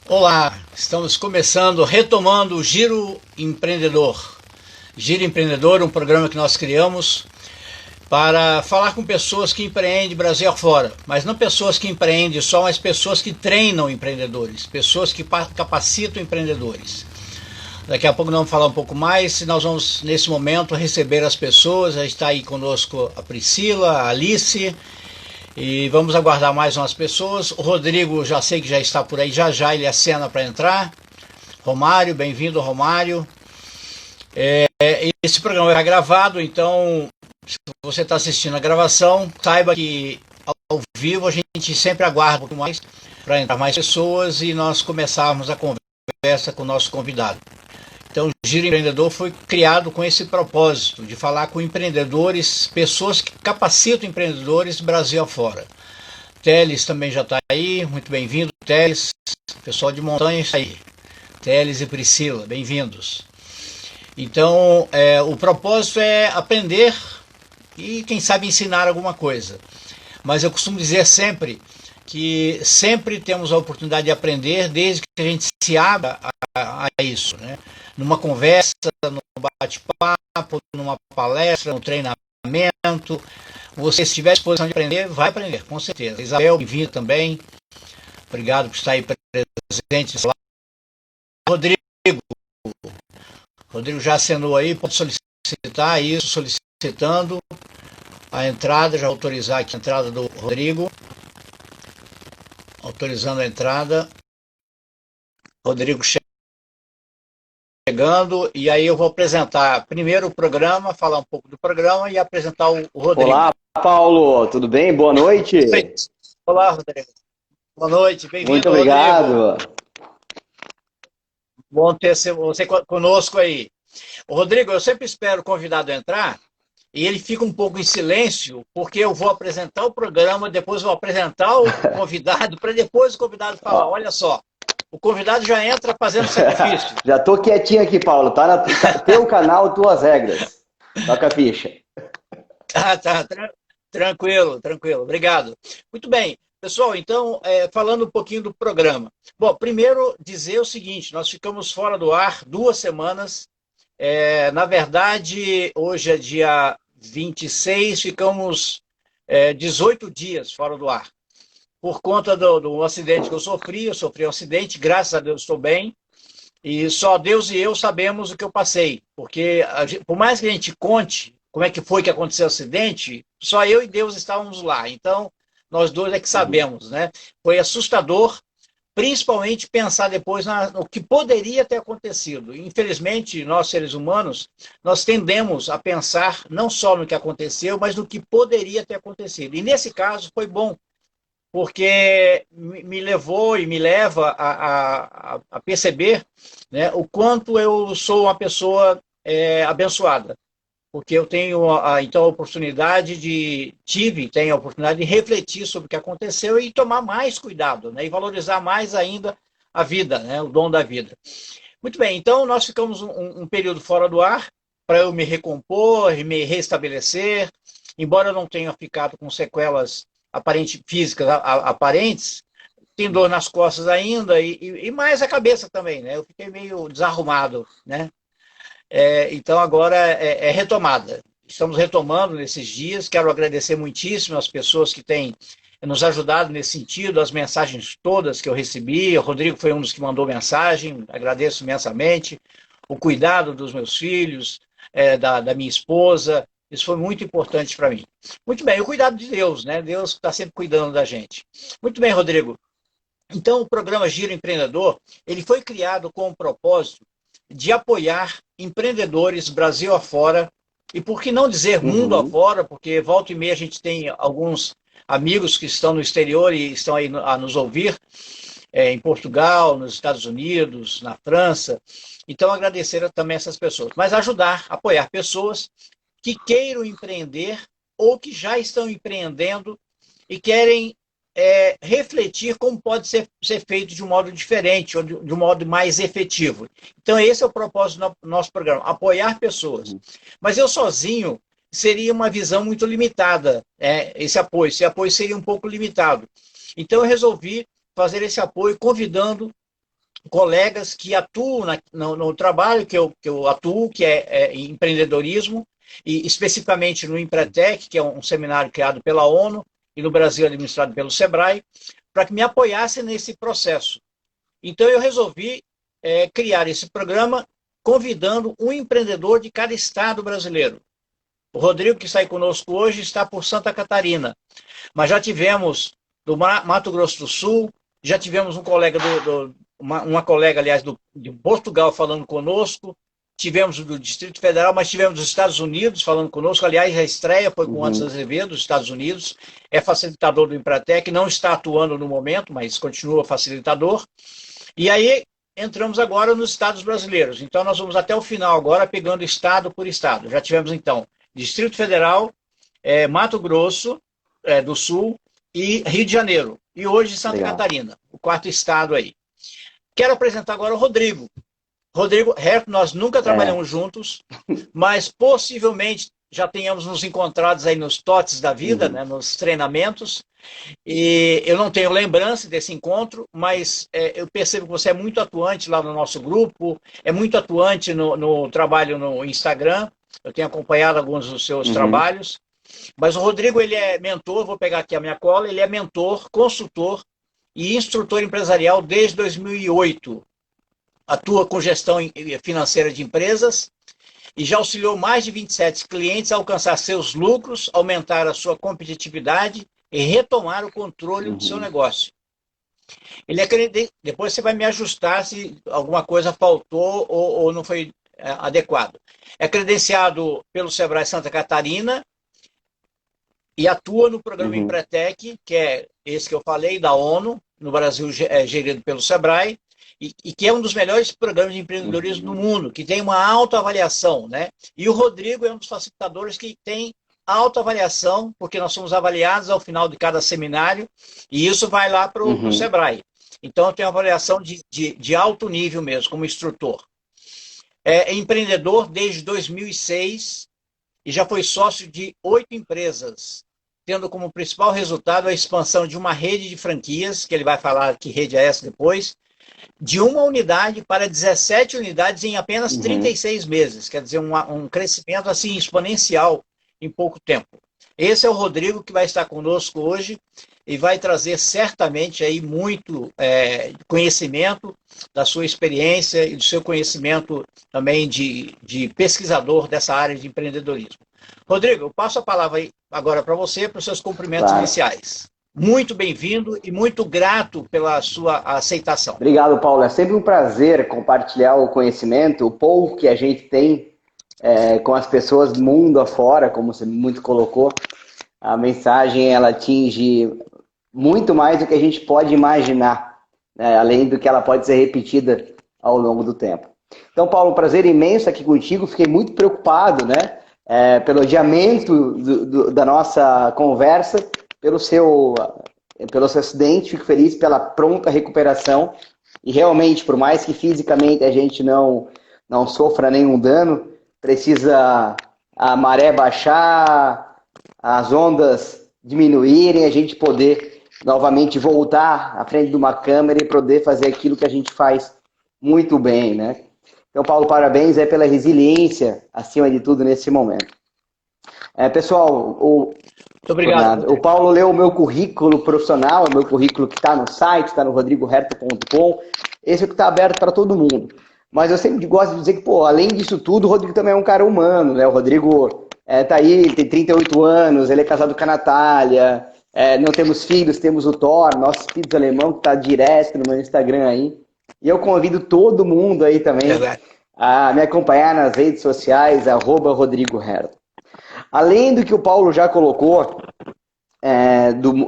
Olá, estamos começando, retomando o Giro Empreendedor. Giro Empreendedor, um programa que nós criamos para falar com pessoas que empreendem Brasil afora, mas não pessoas que empreendem só, mas pessoas que treinam empreendedores, pessoas que capacitam empreendedores. Daqui a pouco nós vamos falar um pouco mais, nós vamos nesse momento receber as pessoas, está aí conosco a Priscila, a Alice, e vamos aguardar mais umas pessoas. O Rodrigo, já sei que já está por aí, já já ele acena para entrar. Romário, bem-vindo, Romário. Esse programa é gravado, então se você está assistindo a gravação, saiba que ao vivo a gente sempre aguarda um pouco mais para entrar mais pessoas e nós começarmos a conversa com o nosso convidado. Então, o Giro Empreendedor foi criado com esse propósito, de falar com empreendedores, pessoas que capacitam empreendedores Brasil afora. Teles também já está aí, muito bem-vindo, Teles. Pessoal de Montanha está aí. Teles e Priscila, bem-vindos. Então, o propósito é aprender e, quem sabe, ensinar alguma coisa. Mas eu costumo dizer sempre que sempre temos a oportunidade de aprender desde que a gente se abra a isso, né? Numa conversa, num bate-papo, numa palestra, num treinamento. Você, se tiver disposição de aprender, vai aprender, com certeza. Isabel, bem-vindo também. Obrigado por estar aí presente. Rodrigo. Rodrigo já acenou aí, pode solicitar isso, solicitando a entrada, já autorizar aqui a entrada do Rodrigo. Autorizando a entrada. Rodrigo chegando, e aí eu vou apresentar primeiro o programa, falar um pouco do programa e apresentar o Rodrigo. Olá, Paulo, tudo bem? Boa noite. Olá, Rodrigo. Boa noite, bem-vindo, Muito obrigado. Rodrigo. Bom ter você conosco aí. Rodrigo, eu sempre espero o convidado entrar e ele fica um pouco em silêncio, porque eu vou apresentar o programa, depois vou apresentar o convidado, para depois o convidado falar, olha só, o convidado já entra fazendo sacrifício. Já estou quietinho aqui, Paulo, tá teu canal, tuas regras. Toca a ficha. Tá, tranquilo, obrigado. Muito bem, pessoal, então, falando um pouquinho do programa. Bom, primeiro dizer o seguinte, nós ficamos fora do ar 2 semanas. Na verdade, hoje é dia 26, ficamos 18 dias fora do ar. Por conta do acidente que eu sofri um acidente, graças a Deus estou bem, e só Deus e eu sabemos o que eu passei, porque por mais que a gente conte como é que foi que aconteceu o acidente, só eu e Deus estávamos lá, então nós dois é que sabemos, né? Foi assustador, principalmente pensar depois no que poderia ter acontecido. Infelizmente, nós seres humanos, nós tendemos a pensar não só no que aconteceu, mas no que poderia ter acontecido. E nesse caso foi bom, porque me levou e me leva a perceber, né, o quanto eu sou uma pessoa abençoada. Porque eu tenho, então, a oportunidade tenho a oportunidade de refletir sobre o que aconteceu e tomar mais cuidado, né, e valorizar mais ainda a vida, né, o dom da vida. Muito bem, então nós ficamos um período fora do ar para eu me recompor, me restabelecer, embora eu não tenha ficado com sequelas físicas aparentes, tem dor nas costas ainda e mais a cabeça também, né? Eu fiquei meio desarrumado, né? Então agora é retomada. Estamos retomando nesses dias. Quero agradecer muitíssimo às pessoas que têm nos ajudado nesse sentido, as mensagens todas que eu recebi. O Rodrigo foi um dos que mandou mensagem, agradeço imensamente. O cuidado dos meus filhos, da minha esposa, isso foi muito importante para mim. Muito bem, o cuidado de Deus, né? Deus está sempre cuidando da gente. Muito bem, Rodrigo. Então, o programa Giro Empreendedor, ele foi criado com o propósito de apoiar empreendedores Brasil afora, e por que não dizer mundo afora, porque volta e meia a gente tem alguns amigos que estão no exterior e estão aí a nos ouvir, em Portugal, nos Estados Unidos, na França. Então, agradecer também essas pessoas. Mas ajudar, apoiar pessoas que queiram empreender ou que já estão empreendendo e querem refletir como pode ser feito de um modo diferente ou de um modo mais efetivo. Então, esse é o propósito do nosso programa, apoiar pessoas. Mas eu sozinho seria uma visão muito limitada, esse apoio seria um pouco limitado. Então, eu resolvi fazer esse apoio convidando colegas que atuam no trabalho que eu atuo, que é empreendedorismo, e especificamente no Empretec, que é um seminário criado pela ONU e no Brasil administrado pelo SEBRAE, para que me apoiasse nesse processo. Então eu resolvi criar esse programa convidando um empreendedor de cada estado brasileiro. O Rodrigo, que está aí conosco hoje, está por Santa Catarina, mas já tivemos do Mato Grosso do Sul, já tivemos um colega uma colega, aliás, de Portugal falando conosco, tivemos do Distrito Federal, mas tivemos dos Estados Unidos falando conosco. Aliás, a estreia foi com o Anderson Azevedo, dos Estados Unidos, é facilitador do Empretec, não está atuando no momento, mas continua facilitador. E aí entramos agora nos estados brasileiros. Então nós vamos até o final agora, pegando estado por estado. Já tivemos então Distrito Federal, Mato Grosso do Sul e Rio de Janeiro. E hoje Santa Catarina, o quarto estado aí. Quero apresentar agora o Rodrigo. Rodrigo Herto, nós nunca trabalhamos juntos, mas possivelmente já tenhamos nos encontrados aí nos TOTS da vida, né, nos treinamentos. E eu não tenho lembrança desse encontro, mas eu percebo que você é muito atuante lá no nosso grupo, é muito atuante no trabalho no Instagram. Eu tenho acompanhado alguns dos seus trabalhos. Mas o Rodrigo, ele é mentor, vou pegar aqui a minha cola, ele é mentor, consultor e instrutor empresarial desde 2008. Atua com gestão financeira de empresas e já auxiliou mais de 27 clientes a alcançar seus lucros, aumentar a sua competitividade e retomar o controle do seu negócio. Ele depois você vai me ajustar se alguma coisa faltou ou não foi adequado. É credenciado pelo SEBRAE Santa Catarina e atua no programa Empretec, que é esse que eu falei, da ONU, no Brasil gerido pelo SEBRAE, e que é um dos melhores programas de empreendedorismo do mundo, que tem uma alta avaliação, né? E o Rodrigo é um dos facilitadores que tem alta avaliação, porque nós somos avaliados ao final de cada seminário, e isso vai lá para o SEBRAE. Então, eu tenho uma avaliação de alto nível mesmo, como instrutor. É empreendedor desde 2006 e já foi sócio de 8 empresas, tendo como principal resultado a expansão de uma rede de franquias, que ele vai falar que rede é essa depois, de uma unidade para 17 unidades em apenas 36 meses. Quer dizer, um crescimento assim exponencial em pouco tempo. Esse é o Rodrigo que vai estar conosco hoje e vai trazer certamente aí muito conhecimento da sua experiência e do seu conhecimento também de pesquisador dessa área de empreendedorismo. Rodrigo, eu passo a palavra aí agora para você, para os seus cumprimentos iniciais. Muito bem-vindo e muito grato pela sua aceitação. Obrigado, Paulo. É sempre um prazer compartilhar o conhecimento, o pouco que a gente tem com as pessoas mundo afora, como você muito colocou. A mensagem ela atinge muito mais do que a gente pode imaginar, né? Além do que ela pode ser repetida ao longo do tempo. Então, Paulo, um prazer imenso aqui contigo. Fiquei muito preocupado, né, pelo adiamento da nossa conversa, pelo seu acidente. Fico feliz pela pronta recuperação. E realmente, por mais que fisicamente a gente não sofra nenhum dano, precisa a maré baixar, as ondas diminuírem, a gente poder novamente voltar à frente de uma câmera e poder fazer aquilo que a gente faz muito bem, né? Então, Paulo, parabéns pela resiliência, acima de tudo, nesse momento. Pessoal, muito obrigado. O Paulo leu o meu currículo profissional, o meu currículo que está no site, está no rodrigoherto.com. Esse é o que está aberto para todo mundo. Mas eu sempre gosto de dizer que, além disso tudo, o Rodrigo também é um cara humano, né? O Rodrigo tá aí, ele tem 38 anos, ele é casado com a Natália, não temos filhos, temos o Thor, nosso filho alemão, que está direto no meu Instagram aí. E eu convido todo mundo aí também a me acompanhar nas redes sociais, @RodrigoHerto. Além do que o Paulo já colocou,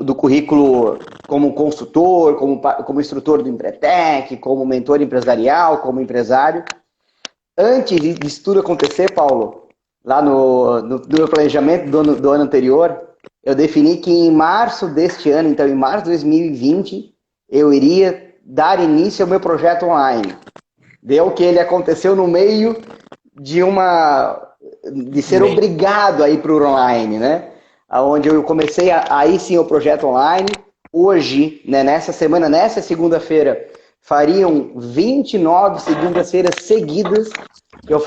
do currículo como consultor, como instrutor do Empretec, como mentor empresarial, como empresário. Antes disso tudo acontecer, Paulo, lá no meu planejamento do ano anterior, eu defini que em março deste ano, então em março de 2020, eu iria dar início ao meu projeto online. Deu que ele aconteceu no meio de ser obrigado a ir para o online, né? Onde eu comecei aí sim o projeto online. Hoje, né, nessa semana, nessa segunda-feira, fariam 29 segundas-feiras seguidas que eu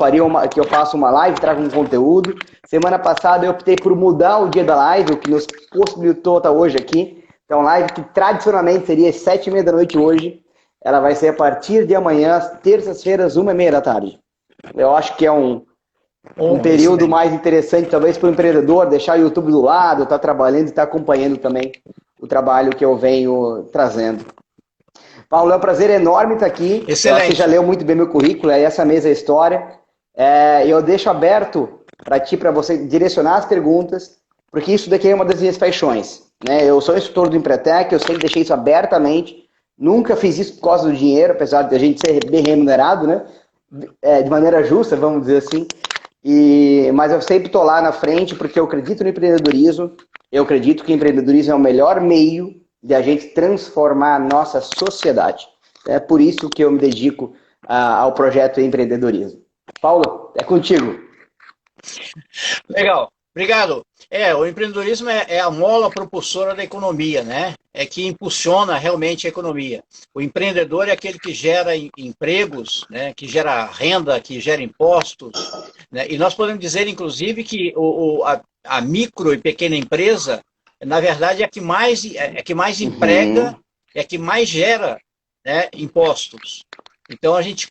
faço uma live, trago um conteúdo. Semana passada eu optei por mudar o dia da live, o que nos possibilitou estar hoje aqui. Então, live que tradicionalmente seria às 7h30 da noite hoje, ela vai ser a partir de amanhã, às terças-feiras, 1h30 da tarde. Eu acho que é um período mais interessante, talvez, para o empreendedor, deixar o YouTube do lado, estar trabalhando e estar acompanhando também o trabalho que eu venho trazendo. Paulo, é um prazer enorme estar aqui. Excelente. Você já leu muito bem meu currículo, essa mesma história. Eu deixo aberto para ti, para você direcionar as perguntas, porque isso daqui é uma das minhas paixões. Né? Eu sou instrutor do Empretec, eu sempre deixei isso abertamente, nunca fiz isso por causa do dinheiro, apesar de a gente ser bem remunerado, né? De maneira justa, vamos dizer assim. Mas eu sempre estou lá na frente porque eu acredito no empreendedorismo, eu acredito que o empreendedorismo é o melhor meio de a gente transformar a nossa sociedade. É por isso que eu me dedico ao projeto empreendedorismo. Paulo, é contigo. Legal, obrigado. O empreendedorismo é a mola propulsora da economia, né? É que impulsiona realmente a economia. O empreendedor é aquele que gera empregos, né? Que gera renda, que gera impostos, né? E nós podemos dizer, inclusive, que a micro e pequena empresa, na verdade, é a que mais emprega, é a que mais gera, né, impostos. Então, a gente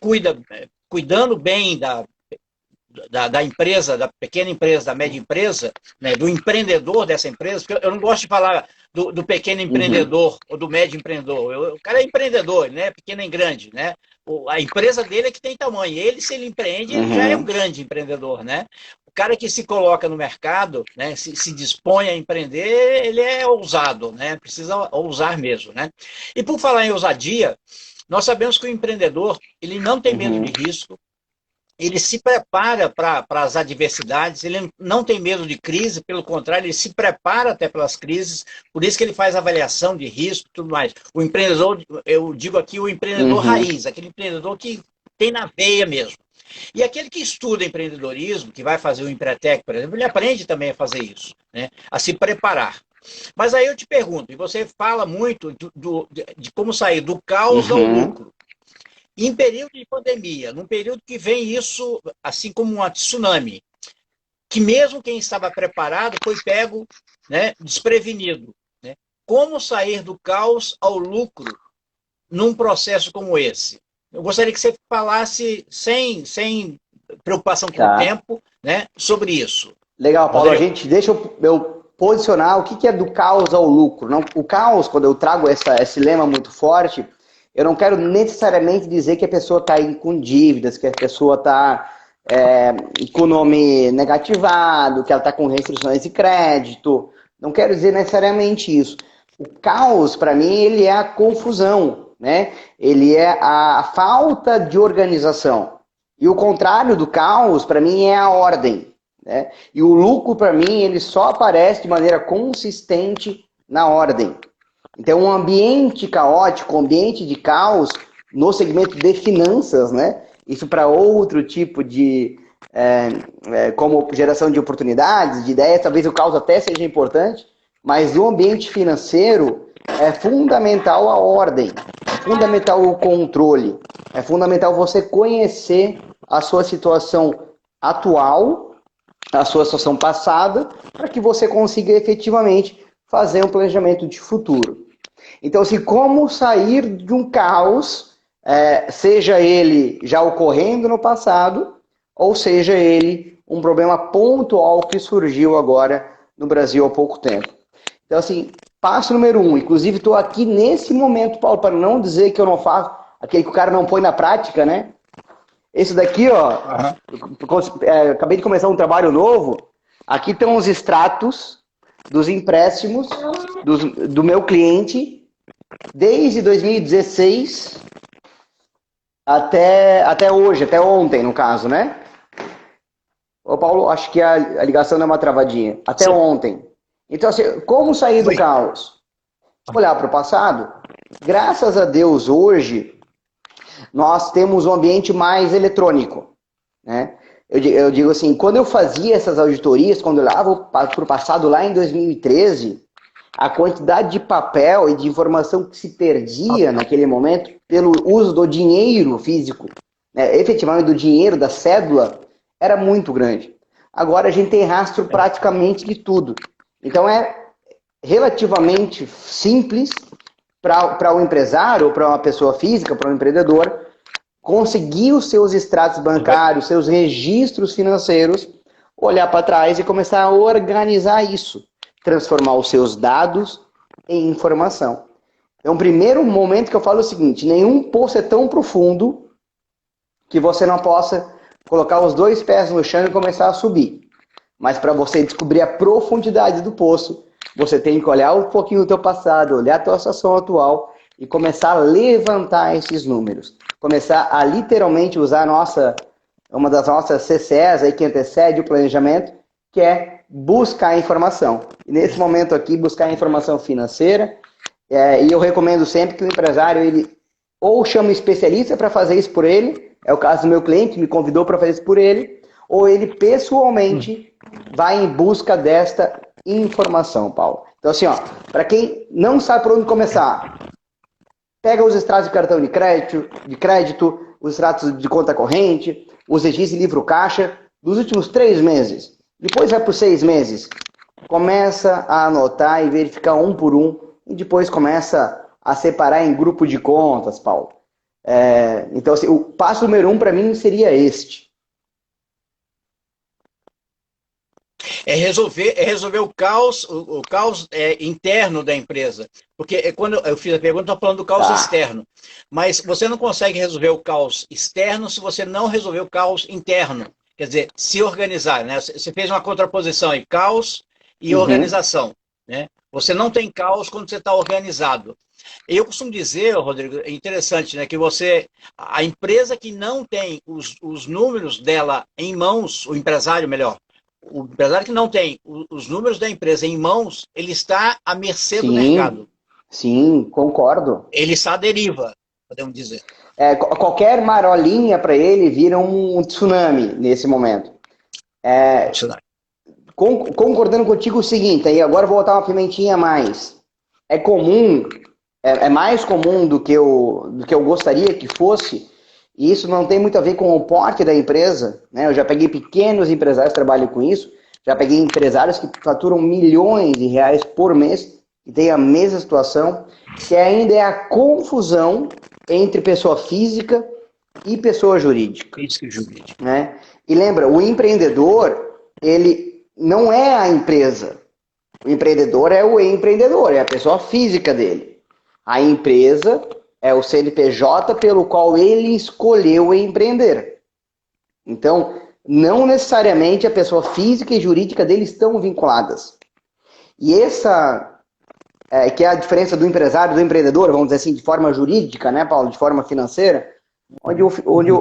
cuidando bem da empresa, da pequena empresa, da média empresa, né, do empreendedor dessa empresa, porque eu não gosto de falar do pequeno empreendedor ou do médio empreendedor. O cara é empreendedor, né, pequeno em grande, né? A empresa dele é que tem tamanho. Se ele empreende, ele já é um grande empreendedor, né? O cara que se coloca no mercado, né, se dispõe a empreender, ele é ousado, né? Precisa ousar mesmo, né? E por falar em ousadia, nós sabemos que o empreendedor, ele não tem medo de risco, ele se prepara para as adversidades, ele não tem medo de crise, pelo contrário, ele se prepara até pelas crises, por isso que ele faz avaliação de risco e tudo mais. O empreendedor, eu digo aqui, o empreendedor raiz, aquele empreendedor que tem na veia mesmo. E aquele que estuda empreendedorismo, que vai fazer o Empretec, por exemplo, ele aprende também a fazer isso, né? A se preparar. Mas aí eu te pergunto, e você fala muito de como sair do caos ao lucro. Em período de pandemia, num período que vem isso, assim como um tsunami, que mesmo quem estava preparado foi pego, né, desprevenido. Né? Como sair do caos ao lucro num processo como esse? Eu gostaria que você falasse sem preocupação com o tempo, né, sobre isso. Legal, Paulo. Deixa eu posicionar o que é do caos ao lucro. Não, o caos, quando eu trago esse lema muito forte, eu não quero necessariamente dizer que a pessoa está com dívidas, que a pessoa está com o nome negativado, que ela está com restrições de crédito. Não quero dizer necessariamente isso. O caos, para mim, ele é a confusão, né? Ele é a falta de organização. E o contrário do caos, para mim, é a ordem. Né? E o lucro, para mim, ele só aparece de maneira consistente na ordem. Então, um ambiente caótico, um ambiente de caos no segmento de finanças, né? Isso para outro tipo de, como geração de oportunidades, de ideias, talvez o caos até seja importante, mas no ambiente financeiro é fundamental a ordem, é fundamental o controle, é fundamental você conhecer a sua situação atual, a sua situação passada, para que você consiga efetivamente fazer um planejamento de futuro. Então, assim, como sair de um caos, seja ele já ocorrendo no passado, ou seja ele um problema pontual que surgiu agora no Brasil há pouco tempo. Então, assim, passo número 1. Inclusive, estou aqui nesse momento, Paulo, para não dizer que eu não faço, aquele que o cara não põe na prática, né? Esse daqui, ó, acabei de começar um trabalho novo. Aqui estão os extratos dos empréstimos do meu cliente desde 2016 até hoje, até ontem, no caso, né? Ô, Paulo, acho que a ligação deu uma travadinha. Até ontem. Então, assim, como sair do caos? Olhar para o passado. Graças a Deus, hoje, nós temos um ambiente mais eletrônico, né? Eu digo assim, quando eu fazia essas auditorias, quando eu olhava para o passado lá em 2013, a quantidade de papel e de informação que se perdia naquele momento pelo uso do dinheiro físico, né, efetivamente do dinheiro, da cédula, era muito grande. Agora a gente tem rastro praticamente de tudo. Então é relativamente simples para o empresário, ou para uma pessoa física, para um empreendedor, conseguir os seus extratos bancários, seus registros financeiros, olhar para trás e começar a organizar isso, transformar os seus dados em informação. Então, o primeiro momento que eu falo é o seguinte: nenhum poço é tão profundo que você não possa colocar os 2 pés no chão e começar a subir. Mas para você descobrir a profundidade do poço, você tem que olhar um pouquinho do teu passado, olhar a tua situação atual e começar a levantar esses números. Começar a literalmente usar uma das nossas CCEs aí que antecede o planejamento, que é buscar informação. E nesse momento aqui, buscar informação financeira. E eu recomendo sempre que o empresário, ele ou chama um especialista para fazer isso por ele, é o caso do meu cliente, me convidou para fazer isso por ele, ou ele pessoalmente vai em busca desta informação, Paulo. Então assim, ó, para quem não sabe por onde começar, pega os extratos de cartão de crédito, os extratos de conta corrente, os registros de livro caixa dos últimos 3 meses. Depois vai para os 6 meses. Começa a anotar e verificar um por um. E depois começa a separar em grupo de contas, Paulo. Então, assim, o passo número 1 para mim seria este. É resolver o caos interno da empresa. Porque quando eu fiz a pergunta, estou falando do caos externo. Mas você não consegue resolver o caos externo se você não resolver o caos interno. Quer dizer, se organizar, né? Você fez uma contraposição aí, caos e organização, né? Você não tem caos quando você está organizado. Eu costumo dizer, Rodrigo, é interessante, né, que a empresa que não tem os números dela em mãos, o empresário melhor, o empresário que não tem os números da empresa em mãos, ele está à mercê do mercado. Sim, concordo. Ele está à deriva, podemos dizer. Qualquer marolinha para ele vira um tsunami nesse momento. Concordando contigo o seguinte, aí agora vou botar uma pimentinha a mais. É comum, é mais comum do que eu gostaria que fosse, e isso não tem muito a ver com o porte da empresa, né? Eu já peguei pequenos empresários que trabalham com isso, já peguei empresários que faturam milhões de reais por mês, e tem a mesma situação, que ainda é a confusão entre pessoa física e pessoa jurídica. Física e jurídica. Né? E lembra, o empreendedor, ele não é a empresa. O empreendedor é o empreendedor, é a pessoa física dele. A empresa é o CNPJ pelo qual ele escolheu empreender. Então, não necessariamente a pessoa física e jurídica dele estão vinculadas. E essa que é a diferença do empresário e do empreendedor, vamos dizer assim, de forma jurídica, né, Paulo, de forma financeira, onde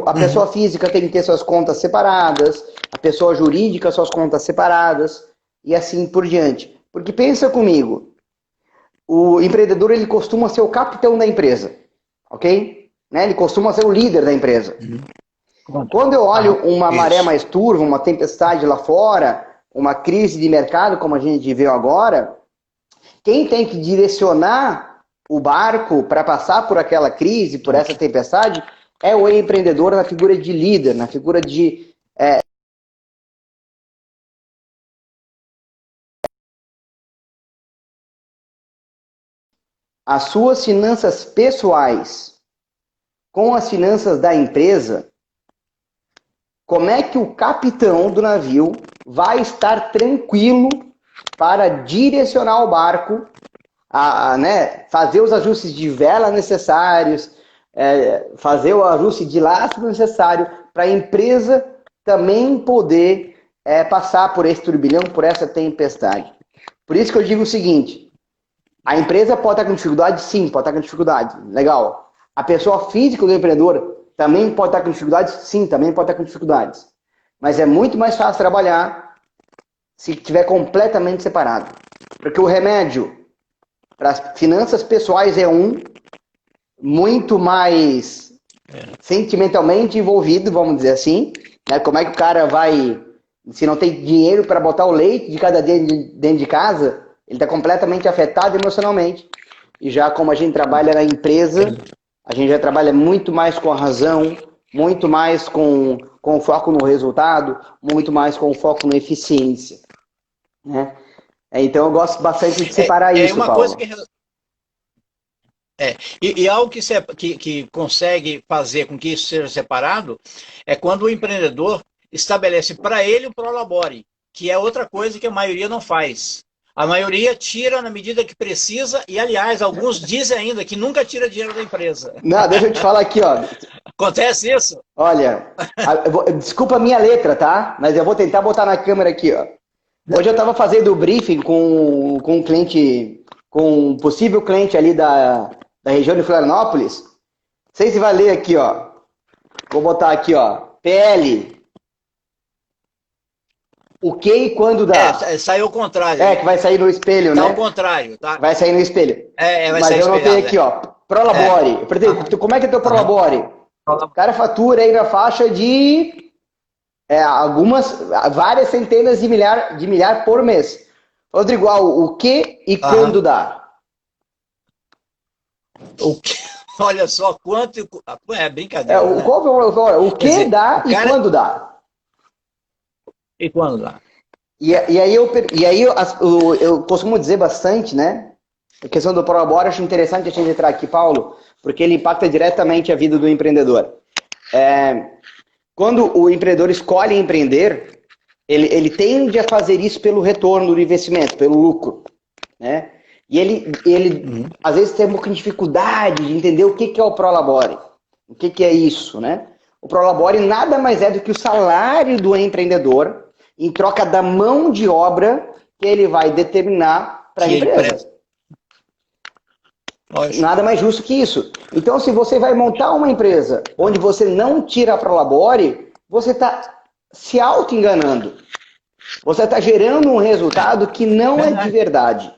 a pessoa física tem que ter suas contas separadas, a pessoa jurídica suas contas separadas, e assim por diante. Porque pensa comigo, o empreendedor ele costuma ser o capitão da empresa, ok? Né? Ele costuma ser o líder da empresa. Quando eu olho uma maré mais turva, uma tempestade lá fora, uma crise de mercado, como a gente viu agora, quem tem que direcionar o barco para passar por aquela crise, por essa tempestade, é o empreendedor na figura de líder, na figura de... as suas finanças pessoais com as finanças da empresa, como é que o capitão do navio vai estar tranquilo para direcionar o barco, né, fazer os ajustes de vela necessários, fazer o ajuste de lastro necessário para a empresa também poder passar por esse turbilhão, por essa tempestade. Por isso que eu digo o seguinte, a empresa pode estar com dificuldade? Sim, pode estar com dificuldade. Legal. A pessoa física do empreendedor também pode estar com dificuldades? Sim, também pode estar com dificuldades. Mas é muito mais fácil trabalhar se estiver completamente separado. Porque o remédio para as finanças pessoais é muito mais sentimentalmente envolvido, vamos dizer assim. Né? Como é que o cara vai, se não tem dinheiro para botar o leite de cada dia dentro de casa, Ele está completamente afetado emocionalmente. E já como a gente trabalha na empresa, a gente já trabalha muito mais com a razão, muito mais com foco no resultado, muito mais com foco na eficiência. Né? Então eu gosto bastante de separar isso, uma Paulo. coisa que e algo que consegue fazer com que isso seja separado é quando o empreendedor estabelece para ele o Prolabore, que é outra coisa que a maioria não faz. A maioria tira na medida que precisa e, aliás, alguns dizem ainda que nunca tira dinheiro da empresa. Não, deixa eu te falar aqui, ó. Acontece isso? Olha, desculpa a minha letra, tá? Mas eu vou tentar botar na câmera aqui, ó. Hoje eu estava fazendo o briefing com um cliente, com um possível cliente ali da região de Florianópolis. Não sei se vai ler aqui, ó. Vou botar aqui, ó. PL. O que e quando dá? Saiu ao contrário. Que vai sair no espelho, né? Tá ao contrário, tá? Vai sair no espelho. Vai Mas sair eu notei aqui, ó. Prolabore. Como é que é teu Prolabore? O cara fatura aí na faixa de várias centenas de milhar por mês. Rodrigo, o que e quando dá? O que? Olha só quanto. É brincadeira. Né? O que dá e quando dá? E quando dá? E aí eu costumo dizer bastante, né? A questão do Prolabore, acho interessante a gente entrar aqui, Paulo, porque ele impacta diretamente a vida do empreendedor. Quando o empreendedor escolhe empreender, ele tende a fazer isso pelo retorno do investimento, pelo lucro, né? E ele às vezes tem um pouco de dificuldade de entender o que é o Prolabore, o que é isso, né? O Prolabore nada mais é do que o salário do empreendedor em troca da mão de obra que ele vai determinar para a empresa. Nada mais justo que isso. Então, se você vai montar uma empresa onde você não tira a Prolabore, você está se auto-enganando. Você está gerando um resultado que não é de verdade.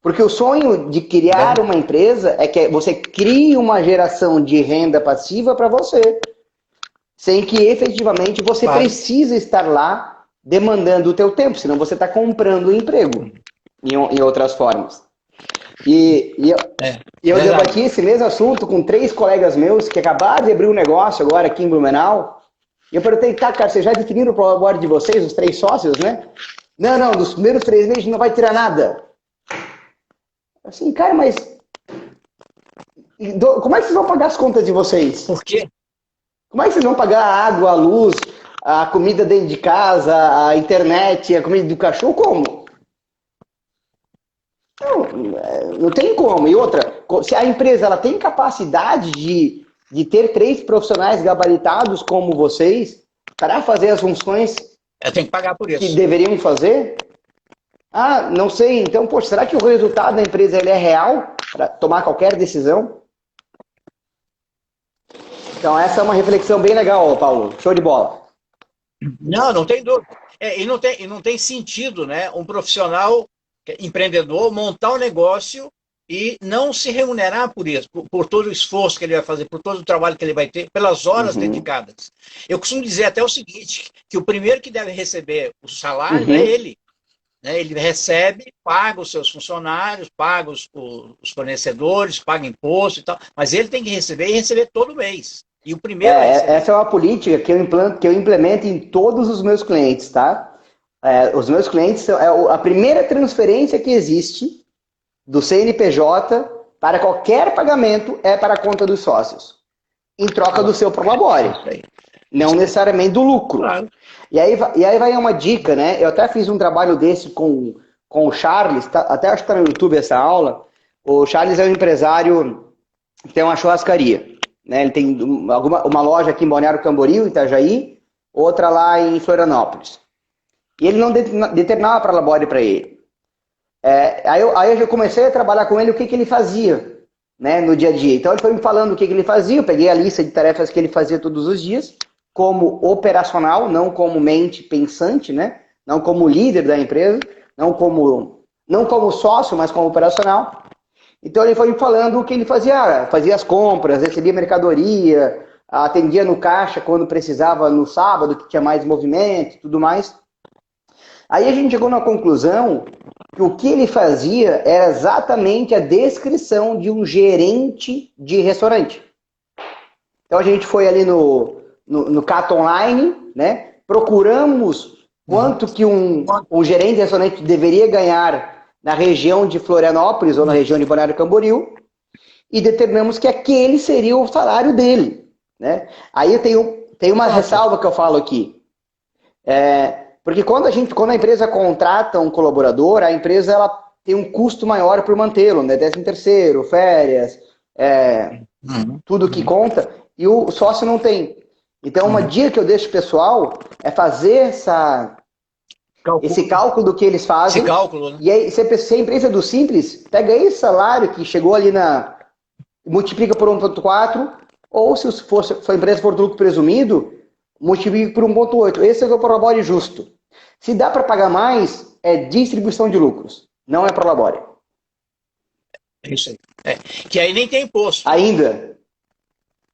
Porque o sonho de criar uma empresa é que você crie uma geração de renda passiva para você, sem que efetivamente você precisa estar lá demandando o teu tempo, senão você está comprando um emprego, em outras formas. Eu debati esse mesmo assunto com 3 colegas meus que acabaram de abrir um negócio agora aqui em Blumenau. E eu perguntei, cara, vocês já definiram o Prolabore de vocês, os 3 sócios, né? Não, dos primeiros 3 meses não vai tirar nada. Assim, cara, mas como é que vocês vão pagar as contas de vocês? Por quê? Como é que vocês vão pagar a água, a luz, a comida dentro de casa, a internet, a comida do cachorro? Como? Não tem como. E outra, se a empresa ela tem capacidade de ter 3 profissionais gabaritados como vocês para fazer as funções tem que pagar por isso. Que deveriam fazer, não sei. Então, poxa, será que o resultado da empresa ele é real para tomar qualquer decisão? Então, essa é uma reflexão bem legal, Paulo. Show de bola. Não tem dúvida. E não tem sentido, né? Um profissional empreendedor montar um negócio e não se remunerar por isso, por todo o esforço que ele vai fazer, por todo o trabalho que ele vai ter, pelas horas dedicadas. Eu costumo dizer até o seguinte, que o primeiro que deve receber o salário é ele. Né? Ele recebe, paga os seus funcionários, paga os fornecedores, paga imposto e tal, mas ele tem que receber e receber todo mês. E o primeiro essa é uma política que eu implemento em todos os meus clientes, tá? Os meus clientes, a primeira transferência que existe do CNPJ para qualquer pagamento é para a conta dos sócios, em troca do seu Prolabore, não necessariamente do lucro. Claro. E aí vai uma dica, né? Eu até fiz um trabalho desse com o Charles, até acho que está no YouTube essa aula. O Charles é um empresário que tem uma churrascaria. Né? Ele tem uma loja aqui em Balneário Camboriú, em Itajaí, outra lá em Florianópolis. E ele não determinava Prolabore para ele. Aí eu já comecei a trabalhar com ele o que ele fazia, né, no dia a dia. Então ele foi me falando o que ele fazia, eu peguei a lista de tarefas que ele fazia todos os dias, como operacional, não como mente pensante, né? Não como líder da empresa, não como sócio, mas como operacional. Então ele foi me falando o que ele fazia. Fazia as compras, recebia mercadoria, atendia no caixa quando precisava no sábado, que tinha mais movimento e tudo mais. Aí a gente chegou na conclusão que o que ele fazia era exatamente a descrição de um gerente de restaurante. Então a gente foi ali no Cat Online, né? Procuramos quanto que um gerente de restaurante deveria ganhar na região de Florianópolis ou na região de Balneário Camboriú e determinamos que aquele seria o salário dele, né? Aí eu tenho uma ressalva que eu falo aqui. Porque quando a empresa contrata um colaborador, a empresa ela tem um custo maior por mantê-lo, né? 13º, férias, tudo que conta, e o sócio não tem. Então, uma dica que eu deixo pro pessoal é fazer esse cálculo do que eles fazem. Esse cálculo, né? E aí, se a empresa é do Simples, pega esse salário que chegou ali multiplica por 1,4, ou se a empresa for do lucro presumido, multiplica por 1,8. Esse é o prolabore justo. Se dá para pagar mais, é distribuição de lucros, não é prolabore. É isso aí. Que aí nem tem imposto. Ainda.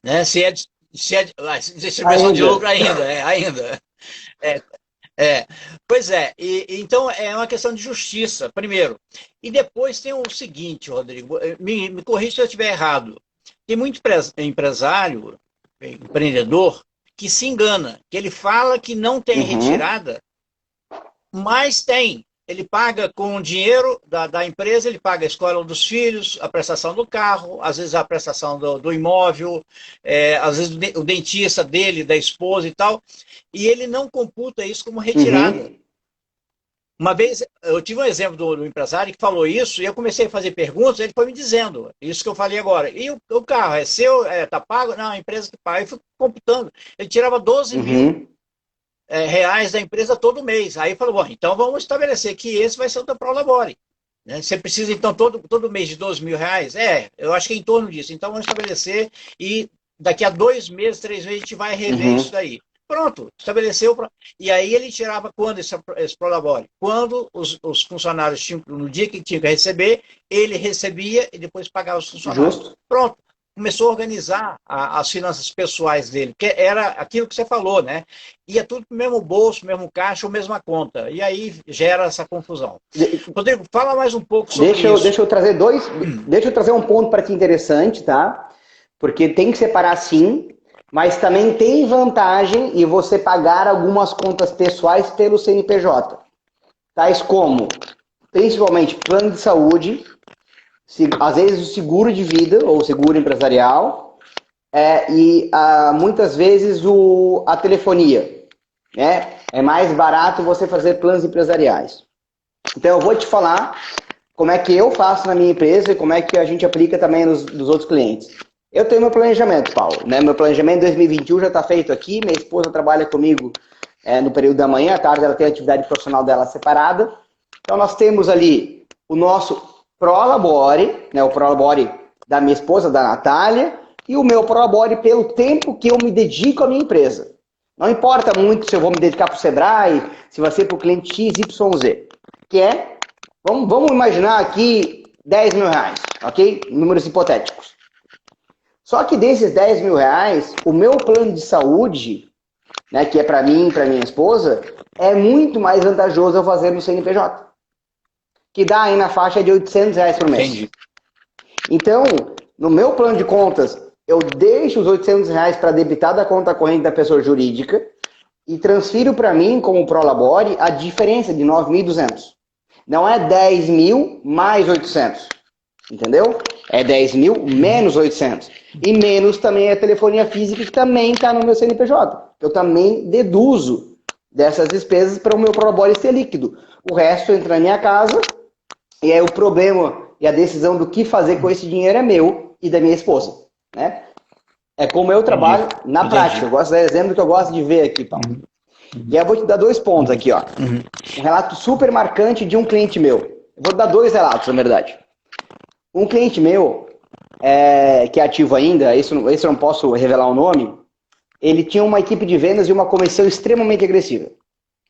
Né? Se é distribuição de lucro ainda. Pois é, então é uma questão de justiça, primeiro. E depois tem o seguinte, Rodrigo, me corrija se eu estiver errado. Tem muito empresário, empreendedor, que se engana, que ele fala que não tem retirada, mas tem. Ele paga com o dinheiro da empresa, ele paga a escola dos filhos, a prestação do carro, às vezes a prestação do imóvel, às vezes o dentista dele, da esposa e tal, e ele não computa isso como retirada. Uma vez, eu tive um exemplo do empresário que falou isso, e eu comecei a fazer perguntas, ele foi me dizendo, isso que eu falei agora, e o carro é seu, tá pago? Não, a empresa que paga. Eu fui computando, ele tirava 12 mil reais da empresa todo mês. Aí falou, bom, então vamos estabelecer que esse vai ser o teu prolabore. Né? Você precisa, então, todo mês de 12 mil reais? Eu acho que é em torno disso. Então vamos estabelecer e daqui a 2 meses, 3 meses, a gente vai rever isso daí. Pronto, estabeleceu. E aí ele tirava quando esse prolabore? Quando os funcionários tinham, no dia que tinha que receber, ele recebia e depois pagava os funcionários. Justo. Pronto. Começou a organizar as finanças pessoais dele, que era aquilo que você falou, né? Ia tudo para o mesmo bolso, mesmo caixa ou mesma conta. E aí gera essa confusão. Rodrigo, fala mais um pouco sobre isso. Deixa eu trazer um ponto para ti interessante, tá? Porque tem que separar sim, mas também tem vantagem em você pagar algumas contas pessoais pelo CNPJ. Tais como, principalmente, plano de saúde, às vezes o seguro de vida ou seguro empresarial e muitas vezes a telefonia, né? É mais barato você fazer planos empresariais. Então eu vou te falar como é que eu faço na minha empresa e como é que a gente aplica também nos outros clientes. Eu tenho meu planejamento, Paulo, né? Meu planejamento 2021 já está feito aqui, minha esposa trabalha comigo no período da manhã, à tarde ela tem a atividade profissional dela separada. Então nós temos ali o nosso prolabore, né, o prolabore da minha esposa, da Natália, e o meu prolabore pelo tempo que eu me dedico à minha empresa. Não importa muito se eu vou me dedicar para o Sebrae, se vai ser para o cliente X, Y, Z. Que vamos imaginar aqui 10 mil reais, ok? Números hipotéticos. Só que desses 10 mil reais, o meu plano de saúde, né, que é para mim e para minha esposa, é muito mais vantajoso eu fazer no CNPJ. Que dá aí na faixa de 800 reais por mês. Entendi. Então, no meu plano de contas, eu deixo os 800 reais para debitar da conta corrente da pessoa jurídica e transfiro para mim, como prolabore, a diferença de 9.200. Não é 10 mil mais 800. Entendeu? É 10 mil menos 800. E menos também a telefonia física, que também está no meu CNPJ. Eu também deduzo dessas despesas para o meu prolabore ser líquido. O resto entra na minha casa. E aí o problema e a decisão do que fazer com esse dinheiro é meu e da minha esposa, né? É como eu trabalho na prática. Eu gosto de dar exemplo que eu gosto de ver aqui, Paulo. E aí eu vou te dar 2 pontos aqui, ó. Um relato super marcante de um cliente meu. Eu vou dar 2 relatos, na verdade. Um cliente meu, que é ativo ainda, esse eu não posso revelar o nome, ele tinha uma equipe de vendas e uma comissão extremamente agressiva.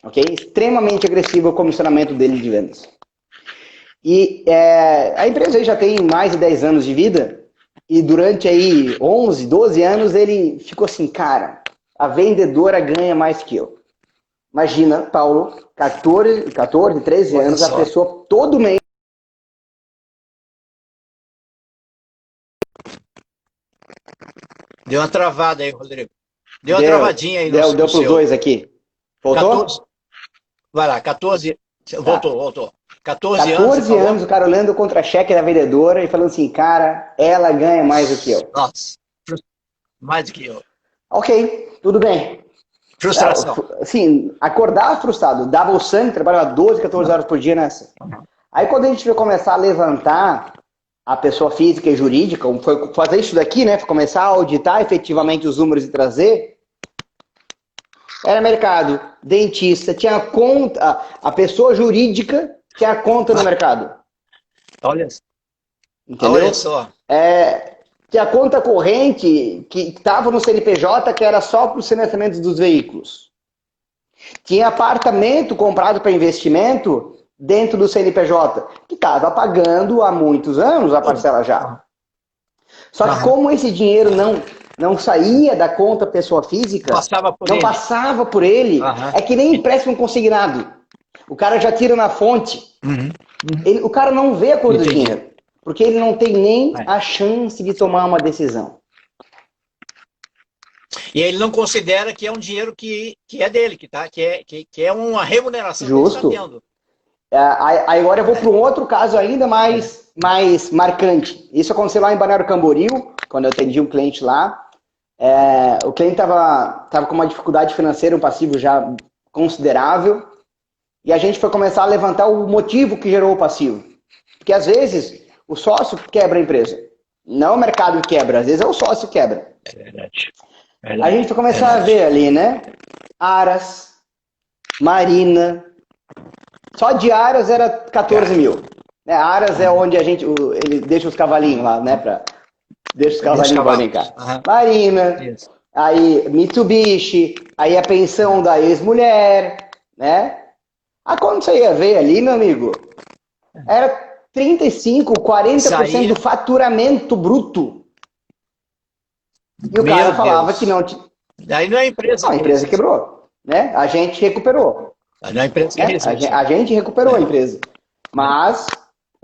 Ok? Extremamente agressivo o comissionamento dele de vendas. E a empresa aí já tem mais de 10 anos de vida e durante aí 11, 12 anos ele ficou assim, cara, a vendedora ganha mais que eu. Imagina, Paulo, 14, 13 Olha anos, a só. pessoa todo mês. Deu uma travada aí, Rodrigo. Deu uma Deu, travadinha aí deu no para os seu. dois aqui. 14. Voltou? Vai lá, 14. Tá. Voltou. 14 anos, você 14 falou? anos, o cara olhando o contra-cheque da vendedora e falando assim, cara, ela ganha mais do que eu. Nossa, mais do que eu. Ok, tudo bem. Frustração. Assim, acordar frustrado, dava o sangue, trabalhava 12, 14 horas por dia nessa. Aí quando a gente foi começar a levantar a pessoa física e jurídica, foi fazer isso daqui, né? Foi começar a auditar efetivamente os números e trazer, era mercado, dentista, tinha conta, a pessoa jurídica tinha conta no mercado. Olha, olha Entendeu? só. Tinha conta corrente que estava no CNPJ, que era só para os financiamentos dos veículos. Tinha apartamento comprado para investimento dentro do CNPJ, que estava pagando há muitos anos a parcela já. Só que como esse dinheiro não saía da conta pessoa física, Passava por não ele. passava por ele, é que nem empréstimo consignado. O cara já tira na fonte. O cara não vê a cor do dinheiro, porque ele não tem nem a chance de tomar uma decisão. E ele não considera que é um dinheiro que é dele, que é uma remuneração Justo. que ele está tendo. Aí agora eu vou para um outro caso ainda mais marcante. Isso aconteceu lá em Balneário Camboriú, quando eu atendi um cliente lá. O cliente estava com uma dificuldade financeira, um passivo já considerável, e a gente foi começar a levantar o motivo que gerou o passivo. Porque às vezes o sócio quebra a empresa. Não o mercado quebra, às vezes é o sócio que quebra. É verdade. A gente vai começar a ver ali, né? Aras, Marina. Só de Aras era 14 mil. Aras é onde ele deixa os cavalinhos lá, né? Deixa os cavalinhos para brincar. Marina, aí Mitsubishi, aí a pensão da ex-mulher, né? Quando você ia ver ali, meu amigo, era 35%, 40% do faturamento bruto. E o cara falava que não tinha. Daí não é a empresa. Não, a empresa quebrou. Né? A gente recuperou. Não é a empresa que a gente recuperou a empresa. Mas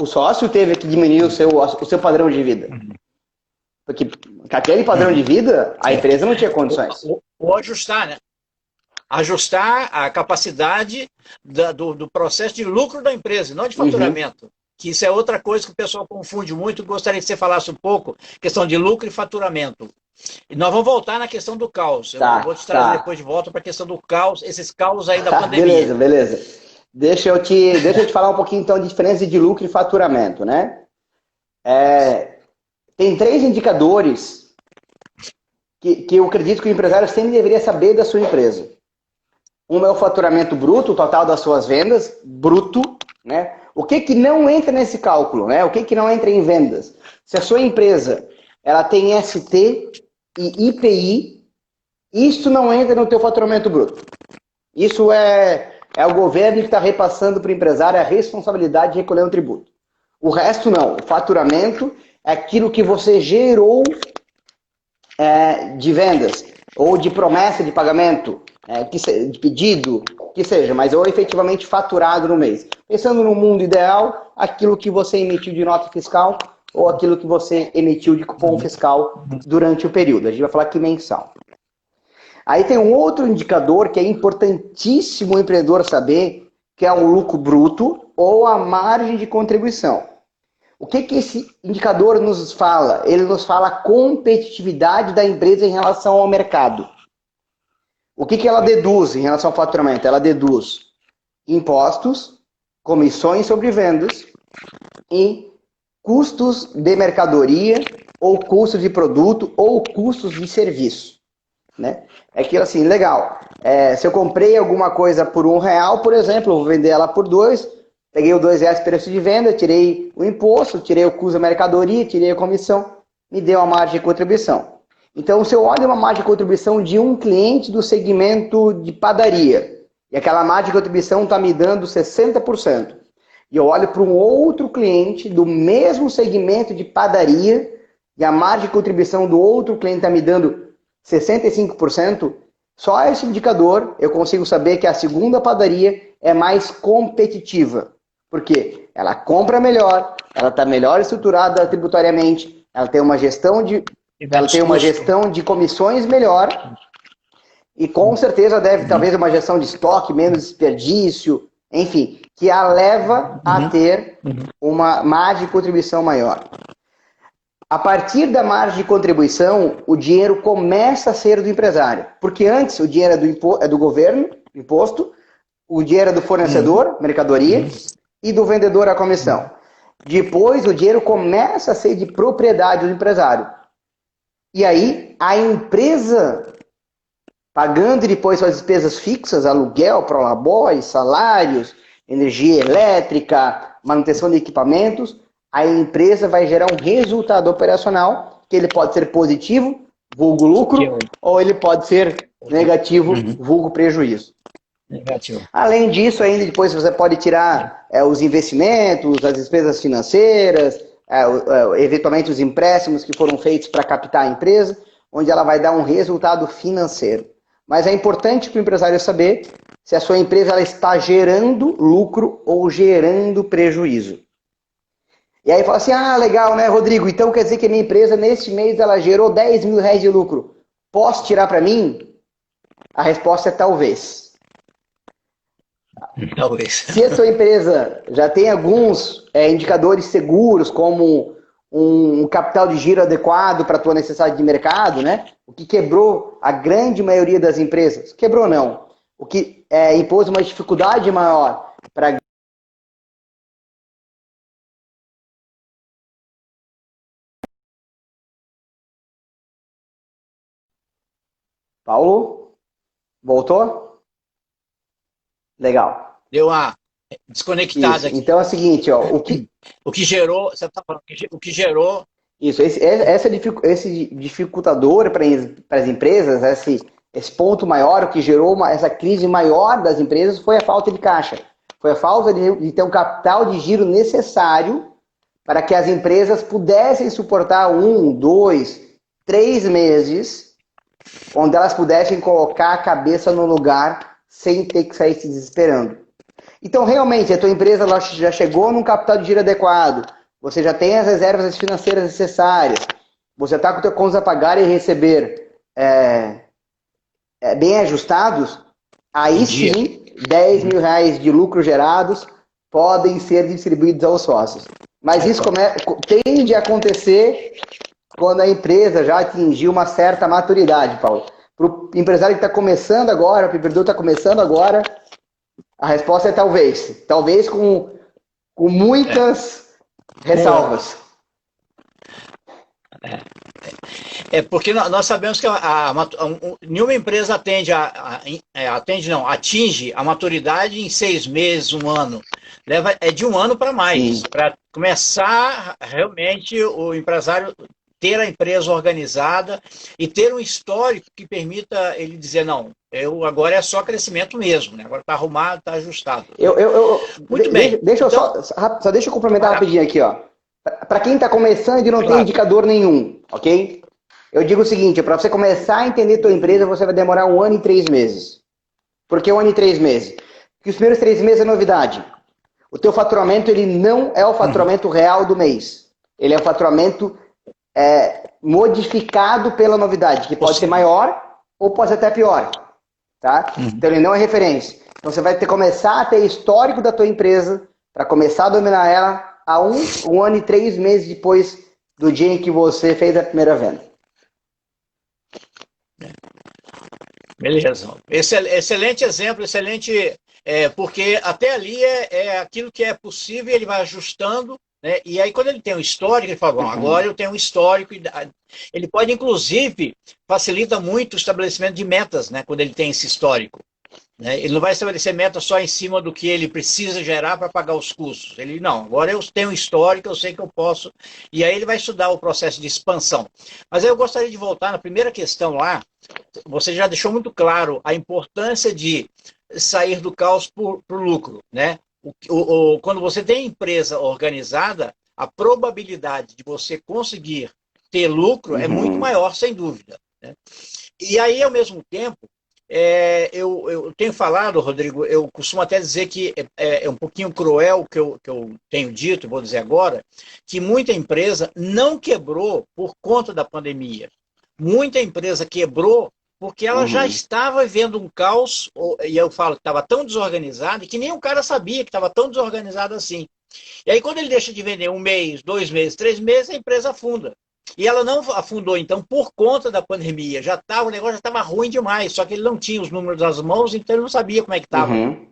o sócio teve que diminuir o seu padrão de vida. Porque com aquele padrão de vida, a empresa não tinha condições. Ou ajustar, né? Ajustar a capacidade do processo de lucro da empresa, não de faturamento. Que isso é outra coisa que o pessoal confunde muito. Gostaria que você falasse um pouco, questão de lucro e faturamento. E nós vamos voltar na questão do caos. Eu vou te trazer depois de volta para a questão do caos, esses caos aí da pandemia. Beleza. Deixa eu te falar um pouquinho então de diferença de lucro e faturamento, né? Tem 3 indicadores que eu acredito que o empresário sempre deveria saber da sua empresa. Um é o faturamento bruto, o total das suas vendas, bruto, né? O que não entra nesse cálculo, né? O que não entra em vendas? Se a sua empresa ela tem ST e IPI, isso não entra no teu faturamento bruto. Isso é o governo que está repassando para o empresário a responsabilidade de recolher um tributo. O resto não. O faturamento é aquilo que você gerou de vendas ou de promessa de pagamento, de pedido, que seja, mas ou efetivamente faturado no mês. Pensando no mundo ideal, aquilo que você emitiu de nota fiscal ou aquilo que você emitiu de cupom fiscal durante o período. A gente vai falar aqui mensal. Aí tem um outro indicador que é importantíssimo o empreendedor saber, que é o lucro bruto ou a margem de contribuição. O que esse indicador nos fala? Ele nos fala a competitividade da empresa em relação ao mercado. O que ela deduz em relação ao faturamento? Ela deduz impostos, comissões sobre vendas e custos de mercadoria ou custos de produto ou custos de serviço. Né? É aquilo assim, legal. Se eu comprei alguma coisa por R$1, por exemplo, eu vou vender ela por 2, peguei o R$2 preço de venda, tirei o imposto, tirei o custo da mercadoria, tirei a comissão, me deu uma margem de contribuição. Então, se eu olho uma margem de contribuição de um cliente do segmento de padaria, e aquela margem de contribuição está me dando 60%, e eu olho para um outro cliente do mesmo segmento de padaria, e a margem de contribuição do outro cliente está me dando 65%, Só esse indicador eu consigo saber que a segunda padaria é mais competitiva. Por quê? Ela compra melhor, ela está melhor estruturada tributariamente, ela tem uma gestão de comissões melhor e com certeza deve talvez uma gestão de estoque, menos desperdício, enfim, que a leva a ter uma margem de contribuição maior. A partir da margem de contribuição, o dinheiro começa a ser do empresário. Porque antes o dinheiro é do governo, imposto, o dinheiro é do fornecedor, mercadoria, e do vendedor, a comissão. Depois o dinheiro começa a ser de propriedade do empresário. E aí a empresa, pagando depois suas despesas fixas, aluguel, prolabore, salários, energia elétrica, manutenção de equipamentos, a empresa vai gerar um resultado operacional, que ele pode ser positivo, vulgo lucro, ou ele pode ser negativo, vulgo prejuízo. Negativo. Além disso, ainda depois você pode tirar os investimentos, as despesas financeiras, eventualmente os empréstimos que foram feitos para captar a empresa, onde ela vai dar um resultado financeiro. Mas é importante para o empresário saber se a sua empresa ela está gerando lucro ou gerando prejuízo. E aí fala assim, legal, né, Rodrigo? Então quer dizer que a minha empresa, neste mês, ela gerou 10 mil reais de lucro. Posso tirar para mim? A resposta é talvez. Talvez. Se a sua empresa já tem alguns indicadores seguros, como um capital de giro adequado para a tua necessidade de mercado, né? O que quebrou a grande maioria das empresas. Quebrou não. O que impôs uma dificuldade maior para Paulo? Voltou? Legal. Deu uma desconectada Isso. aqui. Então é o seguinte, ó, o que gerou, você está falando, o que gerou... Isso, esse dificultador para as empresas, esse ponto maior, o que gerou essa crise maior das empresas foi a falta de caixa. Foi a falta de ter um capital de giro necessário para que as empresas pudessem suportar 1, 2, 3 meses onde elas pudessem colocar a cabeça no lugar sem ter que sair se desesperando. Então, realmente, a tua empresa ela já chegou num capital de giro adequado, você já tem as reservas financeiras necessárias, você está com o teu contas a pagar e receber bem ajustados, aí sim, 10 mil reais de lucro gerados podem ser distribuídos aos sócios. Mas isso tende a acontecer quando a empresa já atingiu uma certa maturidade, Paulo. Para o empresário que está começando agora, para o empreendedor que está começando agora, a resposta é talvez. Talvez com muitas ressalvas. Porque nós sabemos que nenhuma empresa atinge a maturidade em 6 meses, 1 ano. De 1 ano para mais, para começar realmente o empresário ter a empresa organizada e ter um histórico que permita ele dizer, não, agora é só crescimento mesmo, né? Agora está arrumado, está ajustado. Muito bem. Deixa eu complementar rapidinho aqui, ó. Para quem está começando e não tem indicador nenhum, ok? Eu digo o seguinte, para você começar a entender tua empresa, você vai demorar 1 ano e 3 meses. Por que 1 ano e 3 meses? Porque os primeiros 3 meses é novidade. O teu faturamento, ele não é o faturamento real do mês. Ele é o faturamento modificado pela novidade, que pode ser maior ou pode ser até pior. Tá? Então ele não é referência. Então você vai ter que começar a ter histórico da tua empresa para começar a dominar ela a 1 ano e 3 meses depois do dia em que você fez a primeira venda. Beleza. Excelente exemplo, excelente, porque até ali é aquilo que é possível, ele vai ajustando, né? E aí quando ele tem um histórico, ele fala, bom, agora eu tenho um histórico. Ele pode, inclusive, facilita muito o estabelecimento de metas, né? Quando ele tem esse histórico. Né? Ele não vai estabelecer metas só em cima do que ele precisa gerar para pagar os custos. Ele, não, agora eu tenho um histórico, eu sei que eu posso. E aí ele vai estudar o processo de expansão. Mas aí eu gostaria de voltar na primeira questão lá. Você já deixou muito claro a importância de sair do caos para o lucro, né? Quando você tem empresa organizada, a probabilidade de você conseguir ter lucro é muito maior, sem dúvida. Né? E aí, ao mesmo tempo, eu tenho falado, Rodrigo, eu costumo até dizer que é um pouquinho cruel que eu tenho dito, vou dizer agora, que muita empresa não quebrou por conta da pandemia. Muita empresa quebrou porque ela já Uhum. estava vivendo um caos, e eu falo que estava tão desorganizado, que nem o cara sabia que estava tão desorganizado assim. E aí, quando ele deixa de vender um mês, 2 meses, 3 meses, a empresa afunda. E ela não afundou, então, por conta da pandemia. O negócio já estava ruim demais, só que ele não tinha os números das mãos, então ele não sabia como é que estava. Uhum.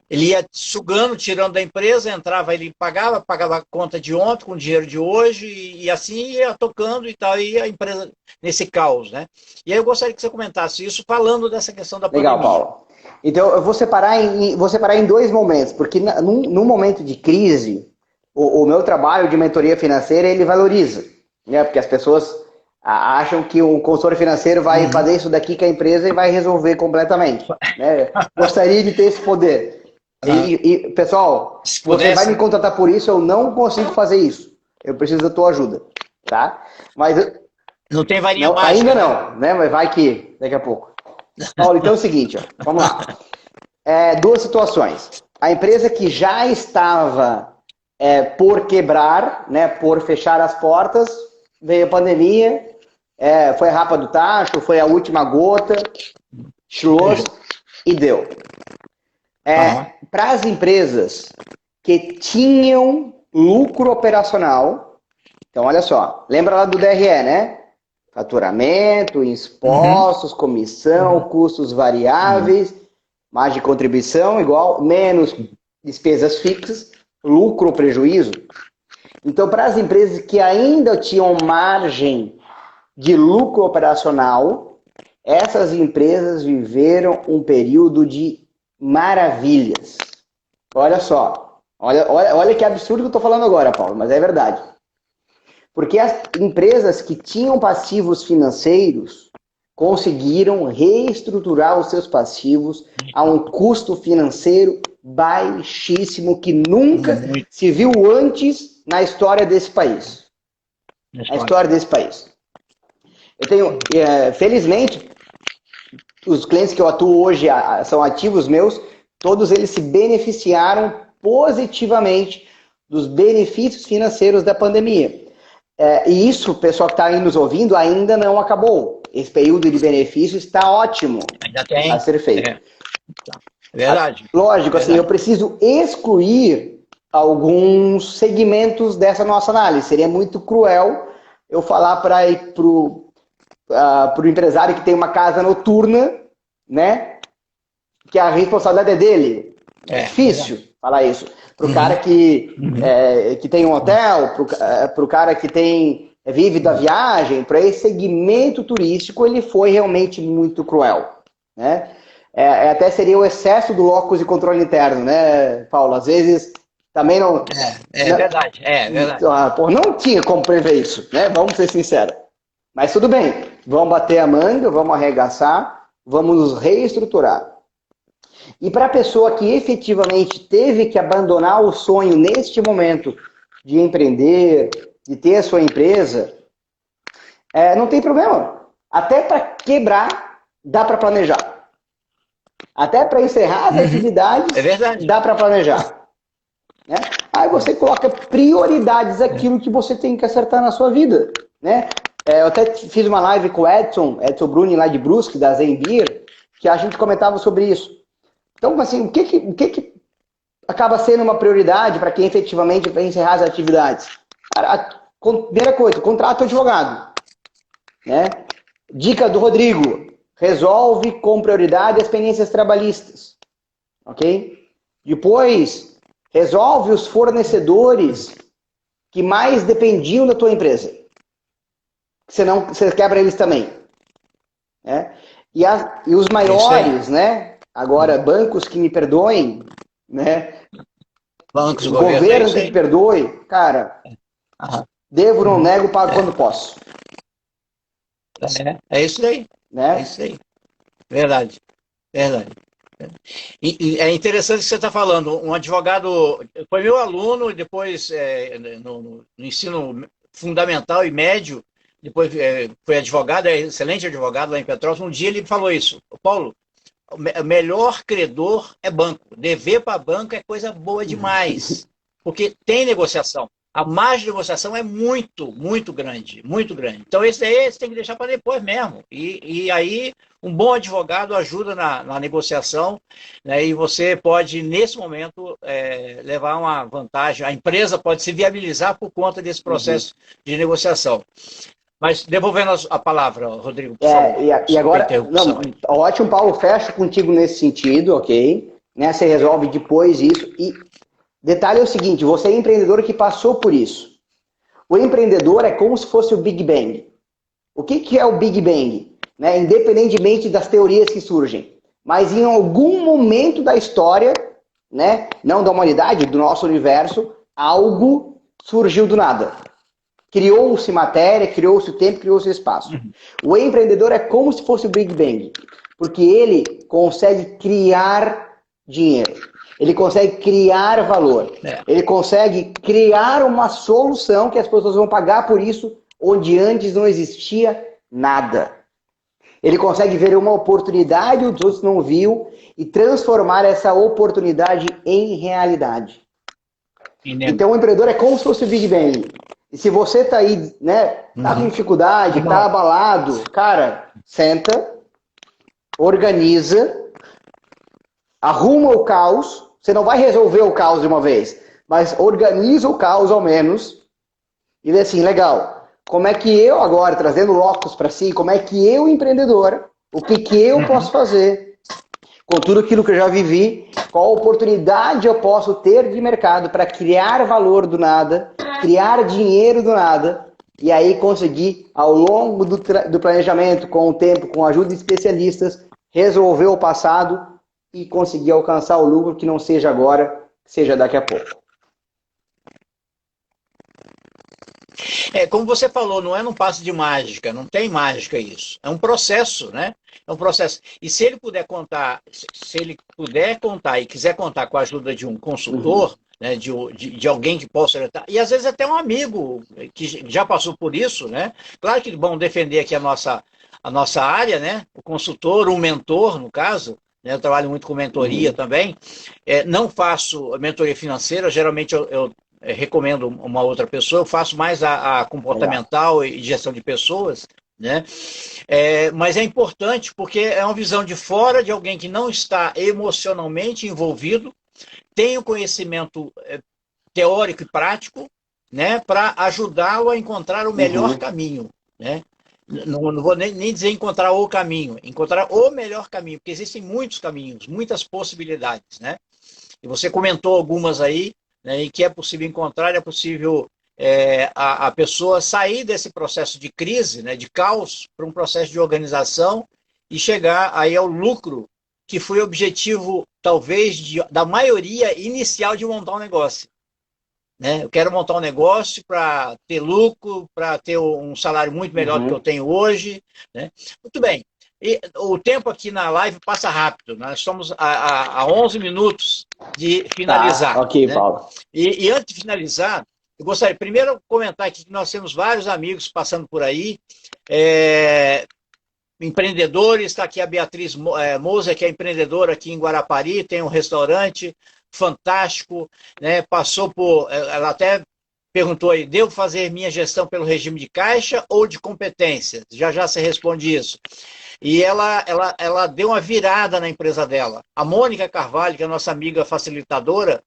Ele ia sugando, tirando da empresa, entrava, ele pagava a conta de ontem com o dinheiro de hoje, e assim ia tocando e tal, e a empresa nesse caos, né? E aí eu gostaria que você comentasse isso, falando dessa questão da Legal, pandemia. Paulo. Então, eu vou separar em dois momentos, porque num momento de crise, o meu trabalho de mentoria financeira, ele valoriza, né? Porque as pessoas acham que o consultor financeiro vai Uhum. fazer isso daqui com a empresa e vai resolver completamente, né? Gostaria de ter esse poder. Pessoal, Se você vai pudesse, me né? contratar por isso, eu não consigo fazer isso. Eu preciso da tua ajuda, tá? Mas Não tem varinha não, ainda mágica, né? não, né? Mas vai que daqui a pouco. Paulo, então é o seguinte, ó, vamos lá. Duas situações. A empresa que já estava por quebrar, né, por fechar as portas, veio a pandemia, foi a rapa do tacho, foi a última gota, chulous e deu. Aham. Para as empresas que tinham lucro operacional, então olha só, lembra lá do DRE, né? Faturamento, Uhum. impostos, comissão, Uhum. custos Uhum. variáveis, margem de contribuição igual, menos despesas fixas, lucro ou prejuízo. Então, para as empresas que ainda tinham margem de lucro operacional, essas empresas viveram um período de maravilhas. Olha só, olha que absurdo que eu estou falando agora, Paulo, mas é verdade. Porque as empresas que tinham passivos financeiros conseguiram reestruturar os seus passivos a um custo financeiro baixíssimo que nunca Muito se viu antes na história desse país. na Na história. história desse país. Eu tenho, felizmente, os clientes que eu atuo hoje são ativos meus, todos eles se beneficiaram positivamente dos benefícios financeiros da pandemia. E isso, pessoal que está aí nos ouvindo, ainda não acabou. Esse período de benefício está ótimo Ainda a tem. ser feito. É, tá. Verdade. Lógico, assim, eu Verdade. preciso excluir alguns segmentos dessa nossa análise. Seria muito cruel eu falar para o empresário que tem uma casa noturna, né, que a responsabilidade é dele. É Verdade. difícil falar isso. Para o cara Uhum. Uhum. que tem um hotel, para o cara que vive da viagem, para esse segmento turístico, ele foi realmente muito cruel. Né? Até seria o excesso do locus de controle interno, né, Paulo? Às vezes também não. É verdade. É verdade. Não tinha como prever isso, né? Vamos ser sinceros. Mas tudo bem, vamos bater a manga, vamos arregaçar, vamos nos reestruturar. E para a pessoa que efetivamente teve que abandonar o sonho neste momento de empreender, de ter a sua empresa, não tem problema. Até para quebrar, dá para planejar. Até para encerrar as Uhum. É atividades, verdade. dá para planejar. Né? Aí você coloca prioridades É. aquilo que você tem que acertar na sua vida. Né? Eu até fiz uma live com o Edson Bruni lá de Brusque, da Zenbeer, que a gente comentava sobre isso. Então, assim, o que acaba sendo uma prioridade para quem efetivamente vai encerrar as atividades? Primeira coisa, contrato advogado. Né? Dica do Rodrigo, resolve com prioridade as pendências trabalhistas. Ok? Depois, resolve os fornecedores que mais dependiam da tua empresa. Senão, você quebra eles também. Né? E os É isso aí. maiores, né? Agora, bancos que me perdoem, né? Bancos, governo, é Governo isso que me aí. perdoe, cara, Aham. devo, não Uhum. nego, pago É, quando posso. é isso aí. É Né? isso aí. Verdade. Verdade. E é interessante o que você está falando. Um advogado foi meu aluno e depois no ensino fundamental e médio depois foi advogado, é excelente advogado lá em Petrópolis. Um dia ele falou isso: Paulo, o melhor credor é banco. Dever para banco é coisa boa demais, porque tem negociação. A margem de negociação é muito, muito grande, muito grande. Então, esse aí você tem que deixar para depois mesmo. E aí, um bom advogado ajuda na negociação, né? E você pode, nesse momento, levar uma vantagem. A empresa pode se viabilizar por conta desse processo de negociação. Mas, devolvendo a palavra, Rodrigo, por favor. E agora, não, ótimo, Paulo, fecho contigo nesse sentido, ok? Né, você resolve depois isso. E detalhe é o seguinte, você é empreendedor que passou por isso. O empreendedor é como se fosse o Big Bang. O que é o Big Bang? Né, independentemente das teorias que surgem. Mas em algum momento da história, né, não da humanidade, do nosso universo, algo surgiu do nada. Criou-se matéria, criou-se o tempo, criou-se o espaço. O empreendedor é como se fosse o Big Bang, porque ele consegue criar dinheiro, ele consegue criar valor, ele consegue criar uma solução que as pessoas vão pagar por isso, onde antes não existia nada. Ele consegue ver uma oportunidade onde os outros não viu e transformar essa oportunidade em realidade. Então o empreendedor é como se fosse o Big Bang. E se você está aí, né, tá com dificuldade, tá abalado, cara, senta, organiza, arruma o caos. Você não vai resolver o caos de uma vez, mas organiza o caos ao menos e vê assim, legal, como é que eu agora, trazendo locos para si, como é que eu, empreendedor, o que eu posso fazer com tudo aquilo que eu já vivi, qual oportunidade eu posso ter de mercado para criar valor do nada, criar dinheiro do nada, e aí conseguir, ao longo do planejamento, com o tempo, com a ajuda de especialistas, resolver o passado e conseguir alcançar o lucro que não seja agora, seja daqui a pouco. Como você falou, não é num passe de mágica, não tem mágica isso. É um processo, né? É um processo. E se ele puder contar, e quiser contar com a ajuda de um consultor, né, de alguém que possa orientar, e às vezes até um amigo que já passou por isso, né? Claro que vão defender aqui a nossa área, né? O consultor, o mentor, no caso. Eu trabalho muito com mentoria também. Não faço mentoria financeira, geralmente eu recomendo uma outra pessoa, eu faço mais a comportamental e gestão de pessoas, né? Mas é importante porque é uma visão de fora de alguém que não está emocionalmente envolvido, tem o conhecimento teórico e prático, né, para ajudá-lo a encontrar o melhor caminho, né? Não vou nem dizer encontrar o caminho, encontrar o melhor caminho, porque existem muitos caminhos, muitas possibilidades, né? E você comentou algumas aí, né, e que é possível encontrar, é possível a pessoa sair desse processo de crise, né, de caos, para um processo de organização e chegar aí ao lucro, que foi o objetivo, talvez, da maioria inicial de montar um negócio. Né? Eu quero montar um negócio para ter lucro, para ter um salário muito melhor do que eu tenho hoje. Né? Muito bem. E o tempo aqui na live passa rápido. Nós estamos a 11 minutos de finalizar. Ok, né? Paulo. E antes de finalizar, eu gostaria primeiro de comentar aqui que nós temos vários amigos passando por aí. Empreendedores, está aqui a Beatriz Moser, que é empreendedora aqui em Guarapari, tem um restaurante fantástico, né? Passou por... Ela até perguntou aí, devo fazer minha gestão pelo regime de caixa ou de competência? Já você responde isso. E ela deu uma virada na empresa dela. A Mônica Carvalho, que é a nossa amiga facilitadora,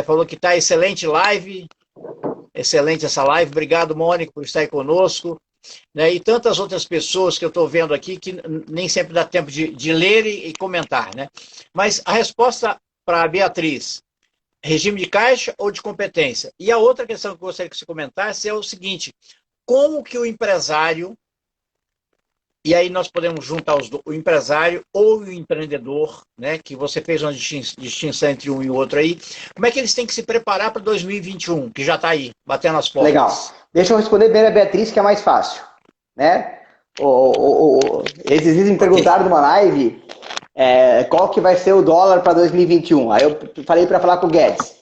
falou que está excelente live, excelente essa live. Obrigado, Mônica, por estar aí conosco. Né? E tantas outras pessoas que eu estou vendo aqui que nem sempre dá tempo de ler e comentar. Né? Mas a resposta para a Beatriz, regime de caixa ou de competência? E a outra questão que eu gostaria que você comentasse é o seguinte, como que o empresário, e aí nós podemos juntar o empresário ou o empreendedor, né, que você fez uma distinção entre um e o outro aí, como é que eles têm que se preparar para 2021, que já está aí, batendo as portas? Legal. Deixa eu responder bem a Beatriz, que é mais fácil. Né? Eles me perguntaram numa live qual que vai ser o dólar para 2021. Aí eu falei para falar com o Guedes.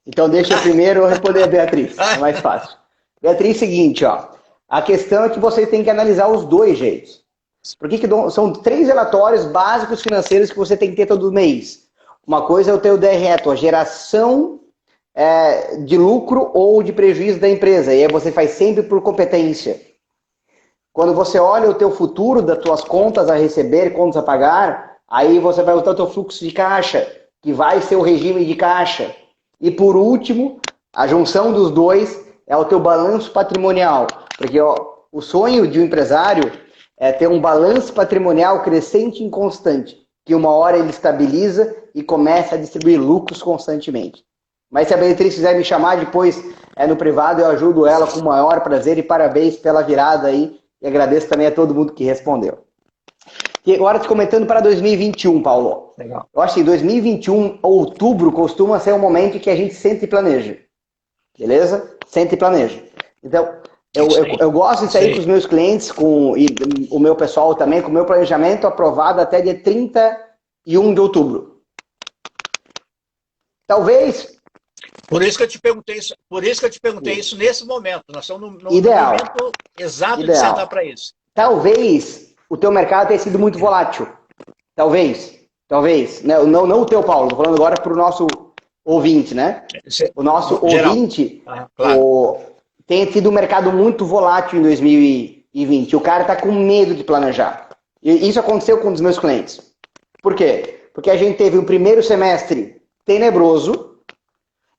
Então deixa eu primeiro responder a Beatriz, é mais fácil. Beatriz, seguinte, ó. A questão é que você tem que analisar os dois jeitos. São 3 relatórios básicos financeiros que você tem que ter todo mês. Uma coisa é o teu DRE, a geração de lucro ou de prejuízo da empresa. E aí você faz sempre por competência. Quando você olha o teu futuro das tuas contas a receber, contas a pagar, aí você vai botar o teu fluxo de caixa, que vai ser o regime de caixa. E por último, a junção dos dois é o teu balanço patrimonial. Porque o sonho de um empresário é ter um balanço patrimonial crescente e constante, que uma hora ele estabiliza e começa a distribuir lucros constantemente. Mas se a Beatriz quiser me chamar depois no privado, eu ajudo ela com o maior prazer e parabéns pela virada aí. E agradeço também a todo mundo que respondeu. E agora comentando para 2021, Paulo. Legal. Eu acho que 2021, outubro, costuma ser um momento que a gente sente e planeja. Beleza? Sente e planeja. Então, eu gosto de sair com os meus clientes e o meu pessoal também, com o meu planejamento aprovado até dia 31 de outubro. Talvez... Por isso que eu te perguntei isso nesse momento. Nós estamos no momento exato de sentar para isso. Talvez o teu mercado tenha sido muito volátil. Talvez. Não o teu, Paulo. Estou falando agora para o nosso ouvinte, né? O nosso ouvinte claro. Tem sido um mercado muito volátil em 2020. O cara está com medo de planejar. E isso aconteceu com um dos meus clientes. Por quê? Porque a gente teve um primeiro semestre tenebroso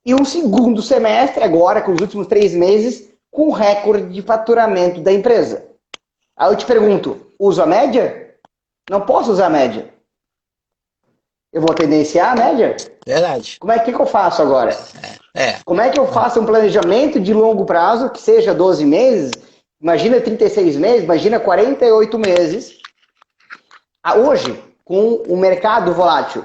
e um segundo semestre, agora, com os últimos 3 meses, com recorde de faturamento da empresa. Aí eu te pergunto, uso a média? Não posso usar a média. Eu vou tendenciar a média? Verdade. Como é que eu faço agora? Como é que eu faço um planejamento de longo prazo, que seja 12 meses, imagina 36 meses, imagina 48 meses, hoje, com o mercado volátil,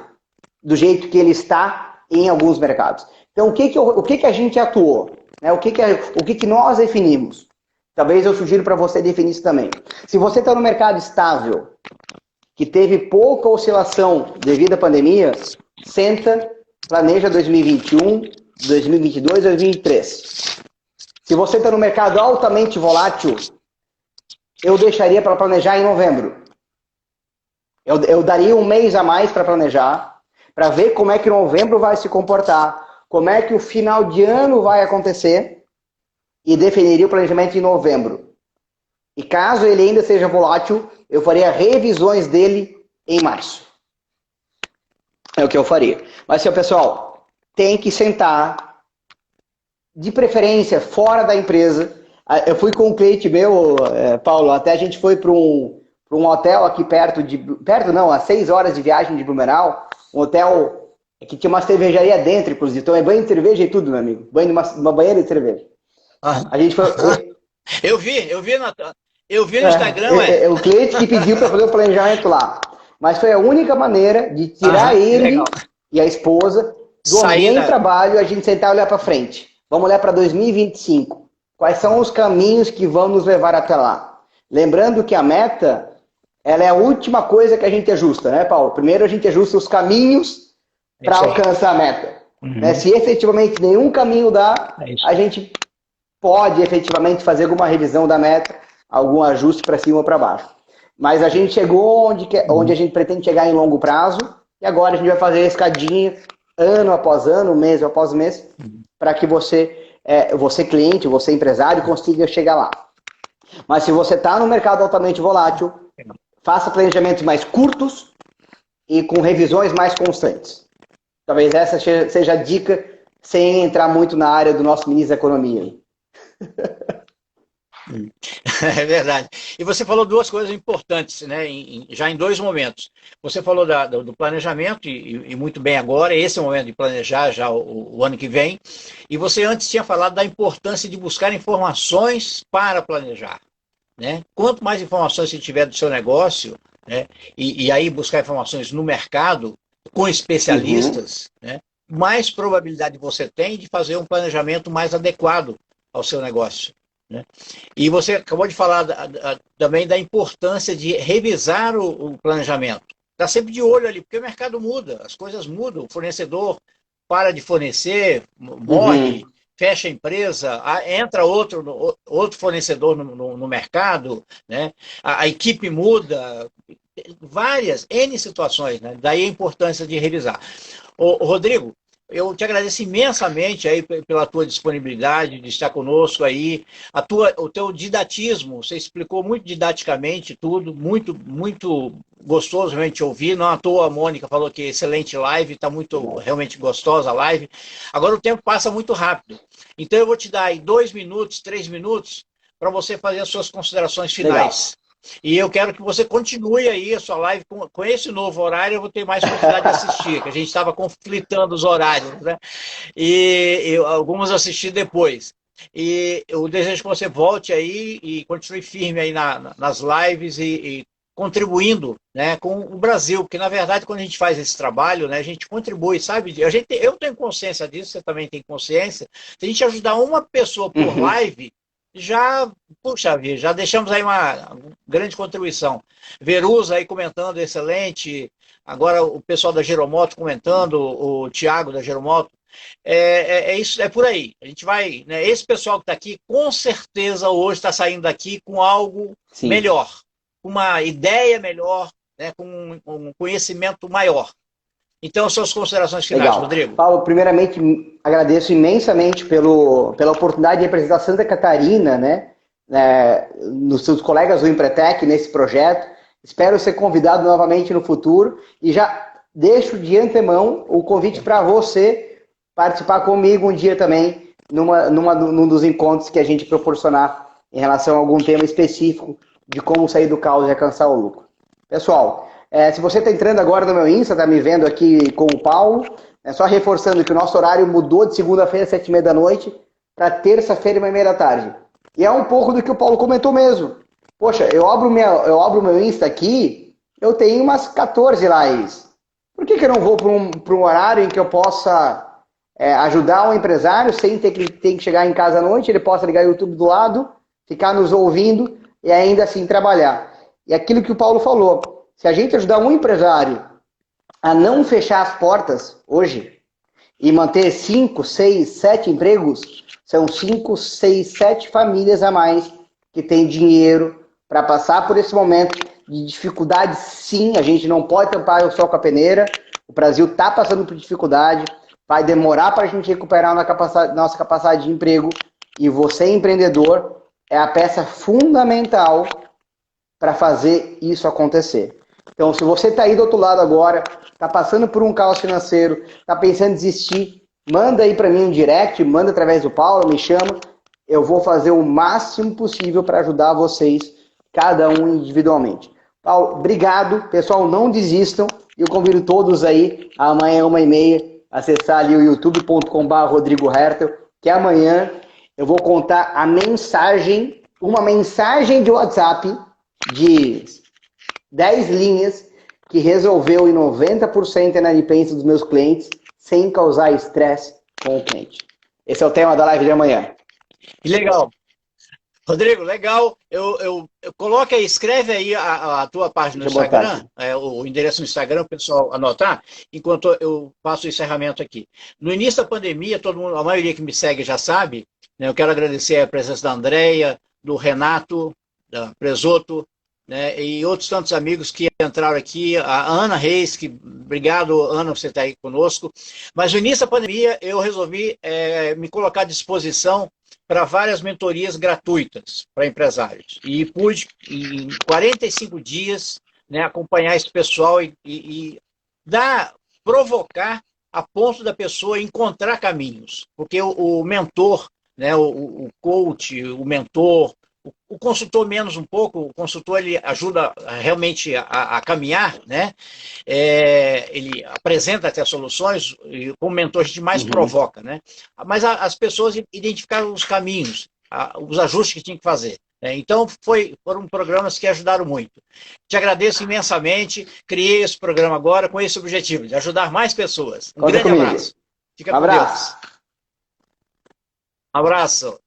do jeito que ele está em alguns mercados. Então, o que a gente atuou? Né? O que nós definimos? Talvez eu sugiro para você definir isso também. Se você está no mercado estável, que teve pouca oscilação devido à pandemia, senta, planeja 2021, 2022, 2023. Se você está no mercado altamente volátil, eu deixaria para planejar em novembro. Eu daria um mês a mais para planejar, para ver como é que novembro vai se comportar, como é que o final de ano vai acontecer e definiria o planejamento em novembro. E caso ele ainda seja volátil, eu faria revisões dele em março. É o que eu faria. Mas, pessoal, tem que sentar, de preferência, fora da empresa. Eu fui com um cliente meu, Paulo, até a gente foi para um hotel aqui perto não, a 6 horas de viagem de Blumenau, um hotel que tinha uma cervejaria dentro, inclusive. Então é banho de cerveja e tudo, meu amigo. Banho de uma banheira de cerveja. A gente foi... Eu vi no Instagram, o cliente que pediu para fazer o planejamento lá. Mas foi a única maneira de tirar ele e a esposa do ambiente de trabalho e a gente sentar e olhar para frente. Vamos olhar para 2025. Quais são os caminhos que vão nos levar até lá? Lembrando que a meta, ela é a última coisa que a gente ajusta, né, Paulo? Primeiro a gente ajusta os caminhos para alcançar a meta. Né? Se efetivamente nenhum caminho dá, a gente pode efetivamente fazer alguma revisão da meta, algum ajuste para cima ou para baixo. Mas a gente chegou onde a gente pretende chegar em longo prazo, e agora a gente vai fazer a escadinha ano após ano, mês após mês, para que você cliente, você empresário, consiga chegar lá. Mas se você está no mercado altamente volátil, faça planejamentos mais curtos e com revisões mais constantes. Talvez essa seja a dica, sem entrar muito na área do nosso ministro da Economia. É verdade. E você falou 2 coisas importantes, né? Já em 2 momentos. Você falou do planejamento, e muito bem agora, esse é o momento de planejar já o ano que vem. E você antes tinha falado da importância de buscar informações para planejar. Né? Quanto mais informações você tiver do seu negócio, né? E aí buscar informações no mercado, com especialistas, né? Mais probabilidade você tem de fazer um planejamento mais adequado ao seu negócio. Né? E você acabou de falar também da importância de revisar o planejamento. Está sempre de olho ali, porque o mercado muda, as coisas mudam, o fornecedor para de fornecer, morre, fecha a empresa, entra outro fornecedor no mercado, né? A equipe muda, várias, N situações, né? Daí a importância de revisar. Rodrigo, eu te agradeço imensamente aí pela tua disponibilidade de estar conosco aí, o teu didatismo, você explicou muito didaticamente tudo, muito, muito gostoso realmente ouvir, não à toa a Mônica falou que excelente live, está muito realmente gostosa a live. Agora o tempo passa muito rápido, então eu vou te dar aí 2 minutos, 3 minutos, para você fazer as suas considerações finais. Legal. E eu quero que você continue aí a sua live com esse novo horário, eu vou ter mais oportunidade de assistir, que a gente estava conflitando os horários, né? E alguns assisti depois. E eu desejo que você volte aí e continue firme aí nas lives e contribuindo, né, com o Brasil, porque na verdade quando a gente faz esse trabalho, né, a gente contribui, sabe? Eu tenho consciência disso, você também tem consciência. Se a gente ajudar uma pessoa por live, já, puxa vida, já deixamos aí uma grande contribuição. Verusa aí comentando, excelente. Agora o pessoal da Geromoto comentando, o Thiago da Geromoto. Isso, é por aí. A gente vai, né, esse pessoal que está aqui, com certeza hoje está saindo daqui com algo melhor, com uma ideia melhor, né, com um conhecimento maior. Então, suas considerações finais, legal. Rodrigo. Paulo, primeiramente, agradeço imensamente pela oportunidade de representar Santa Catarina, né, nos seus colegas do Empretec nesse projeto. Espero ser convidado novamente no futuro e já deixo de antemão o convite para você participar comigo um dia também num dos encontros que a gente proporcionar em relação a algum tema específico de como sair do caos e alcançar o lucro. Pessoal, se você está entrando agora no meu Insta, está me vendo aqui com o Paulo, só reforçando que o nosso horário mudou de segunda-feira, 7h30 da noite, para terça-feira, 1h30 da tarde. E é um pouco do que o Paulo comentou mesmo. Poxa, eu abro o meu Insta aqui, eu tenho umas 14 lives. Por que eu não vou para um horário em que eu possa ajudar um empresário sem ter que chegar em casa à noite, ele possa ligar o YouTube do lado, ficar nos ouvindo e ainda assim trabalhar? E aquilo que o Paulo falou, se a gente ajudar um empresário a não fechar as portas hoje e manter 5, 6, 7 empregos, são 5, 6, 7 famílias a mais que têm dinheiro para passar por esse momento de dificuldade. Sim, a gente não pode tampar o sol com a peneira, o Brasil está passando por dificuldade, vai demorar para a gente recuperar nossa capacidade de emprego e você, empreendedor, é a peça fundamental para fazer isso acontecer. Então, se você está aí do outro lado agora, está passando por um caos financeiro, está pensando em desistir, manda aí para mim um direct, manda através do Paulo, me chama. Eu vou fazer o máximo possível para ajudar vocês, cada um individualmente. Paulo, obrigado. Pessoal, não desistam. Eu convido todos aí, amanhã, 1h30, acessar ali o youtube.com/Rodrigo Hertel, que amanhã eu vou contar uma mensagem de WhatsApp de 10 linhas que resolveu em 90% a inadimplência dos meus clientes sem causar estresse com o cliente. Esse é o tema da live de amanhã. Legal. Rodrigo, legal. Eu coloque aí, escreve aí a tua página no Instagram, o endereço no Instagram, o pessoal anotar, enquanto eu faço o encerramento aqui. No início da pandemia, todo mundo, a maioria que me segue já sabe, né, eu quero agradecer a presença da Andréia, do Renato, da Presoto, né, e outros tantos amigos que entraram aqui, a Ana Reis, obrigado, Ana, por você estar aí conosco. Mas no início da pandemia, eu resolvi me colocar à disposição para várias mentorias gratuitas para empresários. E pude, em 45 dias, né, acompanhar esse pessoal e provocar a ponto da pessoa encontrar caminhos. Porque o mentor, né, o coach, o mentor, o consultor menos um pouco, o consultor ele ajuda realmente a caminhar, né? Ele apresenta até soluções, e como mentor a gente mais provoca, né? Mas as pessoas identificaram os caminhos, os ajustes que tinham que fazer. Então foram programas que ajudaram muito. Te agradeço imensamente, criei esse programa agora com esse objetivo, de ajudar mais pessoas. Um grande abraço. Fica com Deus. Abraço. Abraço.